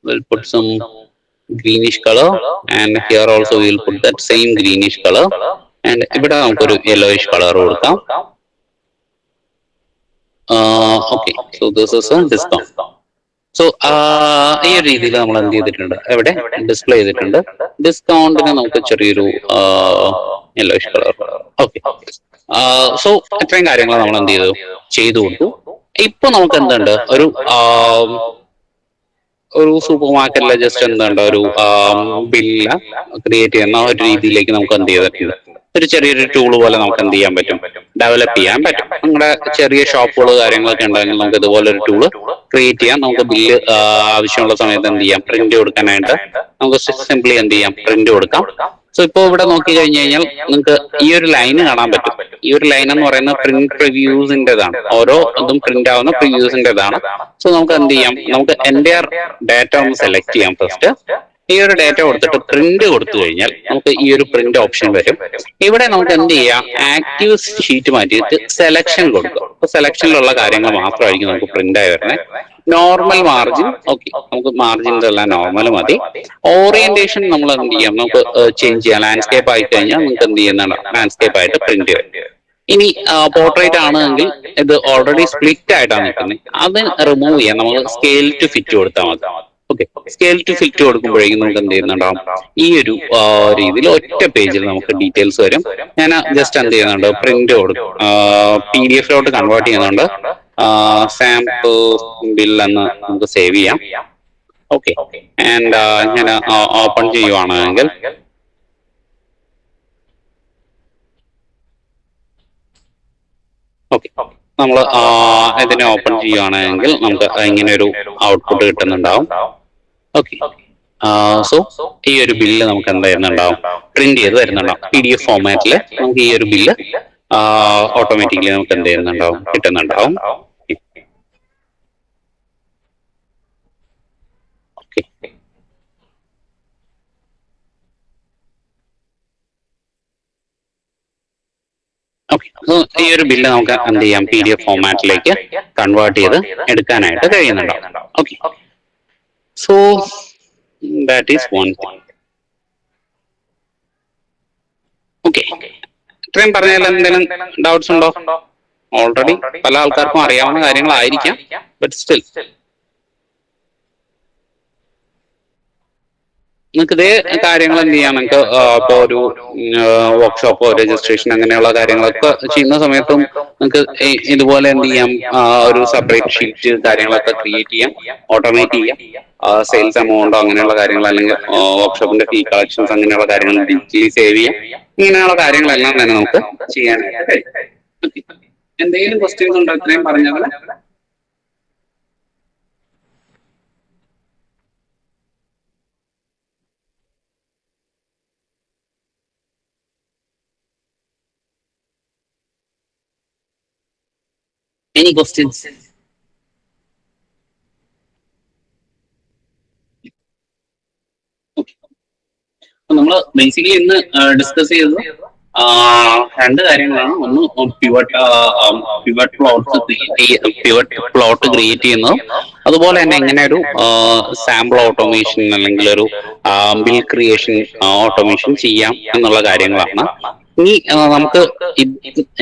we'll put some greenish color, and here also we'll put that same greenish color, and ഇവിടെ നമുക്കൊരു yellowish color കൊടുക്കാം. Okay, so this is a discount. So ഈ ഒരു രീതിയിൽ നമ്മൾ എന്ത് ചെയ്തിട്ടുണ്ട്, എവിടെ ഡിസ്പ്ലേ ചെയ്തിട്ടുണ്ട്. ഡിസ്കൗണ്ടിന് നമുക്ക് ചെറിയൊരു യെല്ലോയിഷ് കളർ. ഓക്കെ, സോ ഇത്രയും കാര്യങ്ങൾ നമ്മൾ എന്ത് ചെയ്തു കൊടുത്തു. ഇപ്പൊ നമുക്ക് എന്തുണ്ട്, ഒരു സൂപ്പർ മാർക്കറ്റിലെ ജസ്റ്റ് എന്തുണ്ട്, ഒരു ബില്ല് ക്രിയേറ്റ് ചെയ്യുന്ന ഒരു രീതിയിലേക്ക് നമുക്ക് എന്ത് ചെയ്തിട്ടുണ്ട്, ഒരു ചെറിയൊരു ടൂള് പോലെ നമുക്ക് എന്ത് ചെയ്യാൻ പറ്റും, ഡെവലപ്പ് ചെയ്യാൻ പറ്റും. നമ്മുടെ ചെറിയ ഷോപ്പുകൾ കാര്യങ്ങളൊക്കെ ഉണ്ടെങ്കിൽ നമുക്ക് ഇതുപോലെ ഒരു ടൂള് ക്രിയേറ്റ് ചെയ്യാം. നമുക്ക് ബില്ല് ആവശ്യമുള്ള സമയത്ത് എന്ത് ചെയ്യാം, പ്രിന്റ് കൊടുക്കാനായിട്ട് നമുക്ക് സിംപ്ലി എന്ത് ചെയ്യാം, പ്രിന്റ് കൊടുക്കാം. സോ ഇപ്പൊ ഇവിടെ നോക്കി കഴിഞ്ഞു കഴിഞ്ഞാൽ നിങ്ങൾക്ക് ഈ ഒരു ലൈന് കാണാൻ പറ്റും. ഈ ഒരു ലൈൻ എന്ന് പറയുന്നത് പ്രിന്റ് പ്രിവ്യൂസിന്റേതാണ്. ഓരോ ഇതും പ്രിന്റ് ആവുന്ന പ്രിവ്യൂസിന്റേതാണ്. സോ നമുക്ക് എന്ത് ചെയ്യാം, നമുക്ക് എൻ്റെ ഡാറ്റ ഒന്ന് സെലക്ട് ചെയ്യാം. ഫസ്റ്റ് ഈ ഒരു ഡാറ്റ കൊടുത്തിട്ട് പ്രിന്റ് കൊടുത്തു കഴിഞ്ഞാൽ നമുക്ക് ഈ ഒരു പ്രിന്റ് ഓപ്ഷൻ വരും. ഇവിടെ നമുക്ക് എന്ത് ചെയ്യാം, ആക്റ്റീവ് ഷീറ്റ് മാറ്റിയിട്ട് സെലക്ഷൻ കൊടുക്കുക. അപ്പൊ സെലക്ഷനിലുള്ള കാര്യങ്ങൾ മാത്രമായിരിക്കും നമുക്ക് പ്രിന്റ് ആയി വരുന്നത്. നോർമൽ മാർജിൻ, ഓക്കെ, നമുക്ക് മാർജിൻസ് എല്ലാം നോർമൽ മതി. ഓറിയന്റേഷൻ നമ്മൾ എന്ത് ചെയ്യാം, നമുക്ക് ചേഞ്ച് ചെയ്യാം. ലാൻഡ്സ്കേപ്പ് ആയി കഴിഞ്ഞാൽ നമുക്ക് എന്ത് ചെയ്യുന്നതാണ്, ലാൻഡ്സ്കേപ്പ് ആയിട്ട് പ്രിന്റ് വരും. ഇനി പോർട്രേറ്റ് ആണെങ്കിൽ ഇത് ഓൾറെഡി സ്പ്ലിറ്റ് ആയിട്ടാണ് നിൽക്കുന്നത്. അത് റിമൂവ് ചെയ്യാം. നമ്മൾ സ്കെയിൽ ടു ഫിറ്റ് കൊടുത്താൽ മതി. ഓക്കെ, സ്കെയിൽ ടു ഫിറ്റ് കൊടുക്കുമ്പോഴേക്കും നമുക്ക് എന്ത് ചെയ്യുന്നുണ്ടാവും, ഈ ഒരു രീതിയിൽ ഒറ്റ പേജിൽ നമുക്ക് ഡീറ്റെയിൽസ് വരും. ഞാൻ ജസ്റ്റ് എന്ത് ചെയ്യുന്നുണ്ട്, പ്രിന്റ് കൊടുക്കും, PDF കൺവേർട്ട് ചെയ്യുന്നുണ്ട്. സാമ്പിൾ ബിൽ എന്ന് നമുക്ക് സേവ് ചെയ്യാം. ഓക്കെ, ആൻഡ് ഞാൻ ഓപ്പൺ ചെയ്യുവാണെങ്കിൽ ഓക്കെ, നമ്മൾ ഇതിനെ ഓപ്പൺ ചെയ്യുകയാണെങ്കിൽ നമുക്ക് ഇങ്ങനെ ഒരു ഔട്ട്പുട്ട് കിട്ടുന്നുണ്ടാവും. ഓക്കെ, സോ ഈ ഒരു ബില്ല് നമുക്ക് എന്താ വരുന്നുണ്ടാവും, പ്രിന്റ് ചെയ്ത് വരുന്നുണ്ടാവും. PDF ഫോർമാറ്റിൽ നമുക്ക് ഈ ഒരു ബില്ല് ഓട്ടോമാറ്റിക്കലി നമുക്ക് എന്ത് ചെയ്യുന്നുണ്ടാവും, കിട്ടുന്നുണ്ടാവും. ഓക്കെ, ഈ ഒരു ബില്ല് നമുക്ക് എന്ത് ചെയ്യാം, PDF ഫോർമാറ്റിലേക്ക് കൺവേർട്ട് ചെയ്ത് എടുക്കാനായിട്ട് കഴിയുന്നുണ്ടാവും. Okay, so that is one thing. Okay, ഇത്രയും പറഞ്ഞാൽ എന്തെങ്കിലും ഡൗട്ട്സ് ഉണ്ടോ? ഓൾറെഡി പല ആൾക്കാർക്കും അറിയാവുന്ന കാര്യങ്ങളായിരിക്കാം, ബട്ട് സ്റ്റിൽ നിങ്ങൾക്ക് ഇതേ കാര്യങ്ങൾ എന്ത് ചെയ്യാം, നിങ്ങൾക്ക് ഇപ്പോൾ ഒരു വർക്ക്ഷോപ്പോ രജിസ്ട്രേഷൻ അങ്ങനെയുള്ള കാര്യങ്ങളൊക്കെ ചെയ്യുന്ന സമയത്തും നിങ്ങൾക്ക് ഇതുപോലെ എന്ത് ചെയ്യാം, ഒരു സെപ്പറേറ്റ് ഷീറ്റ് കാര്യങ്ങളൊക്കെ ക്രിയേറ്റ് ചെയ്യാം, ഓട്ടോമേറ്റ് ചെയ്യാം. സെയിൽസ് എമൗണ്ടോ അങ്ങനെയുള്ള കാര്യങ്ങൾ, അല്ലെങ്കിൽ വർക്ക്ഷോപ്പിന്റെ ഫീ കളക്ഷൻസ് അങ്ങനെയുള്ള കാര്യങ്ങൾ ഡിജിറ്റലി സേവ് ചെയ്യാം. ഇങ്ങനെയുള്ള കാര്യങ്ങളെല്ലാം തന്നെ നമുക്ക് ചെയ്യാനായിട്ട് കഴിയും. എന്തെങ്കിലും ക്വസ്റ്റ്യൻസ് ഉണ്ടോ ഇത്രയും പറഞ്ഞത്? Any questions? നമ്മൾ ബേസിക്കലി ഇന്ന് ഡിസ്കസ് ചെയ്തത് രണ്ട് കാര്യങ്ങളാണ്. ഒന്ന് പിവറ്റ് പ്ലോട്ട് ക്രിയേറ്റ് ചെയ്യുന്നതും അതുപോലെ തന്നെ എങ്ങനെ ഒരു സാമ്പിൾ ഓട്ടോമേഷൻ അല്ലെങ്കിൽ ഒരു ബിൽ ക്രിയേഷൻ ഓട്ടോമേഷൻ ചെയ്യാം എന്നുള്ള കാര്യങ്ങളാണ്. ഇനി നമുക്ക്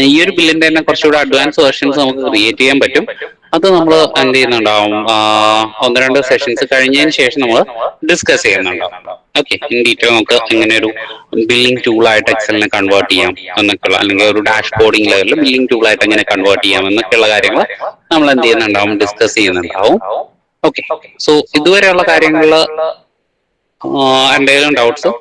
ഈ ഒരു ബില്ലിന്റെ തന്നെ കുറച്ചുകൂടെ അഡ്വാൻസ് വെർഷൻസ് നമുക്ക് ക്രിയേറ്റ് ചെയ്യാൻ പറ്റും. അത് നമ്മൾ എന്ത് ചെയ്യുന്നുണ്ടാവും, ഒന്ന് രണ്ട് സെഷൻസ് കഴിഞ്ഞതിന് ശേഷം നമ്മൾ ഡിസ്കസ് ചെയ്യുന്നുണ്ടാവും. ഓക്കെ, ഇൻ ഡീറ്റെയിൽ നമുക്ക് എങ്ങനെ ഒരു ബില്ലിംഗ് ടൂൾ ആയിട്ട് എക്സലിനെ കൺവേർട്ട് ചെയ്യാം എന്നൊക്കെയുള്ള, അല്ലെങ്കിൽ ഒരു ഡാഷ് ബോർഡിംഗ് ലെവലിൽ ബില്ലിംഗ് ടൂൾ ആയിട്ട് എങ്ങനെ കൺവേർട്ട് ചെയ്യാം എന്നൊക്കെയുള്ള കാര്യങ്ങൾ നമ്മൾ എന്ത് ചെയ്യുന്നുണ്ടാവും, ഡിസ്കസ് ചെയ്യുന്നുണ്ടാവും. ഓക്കെ, സോ ഇതുവരെയുള്ള കാര്യങ്ങളിൽ എന്തെങ്കിലും ഡൗട്ട്സ്?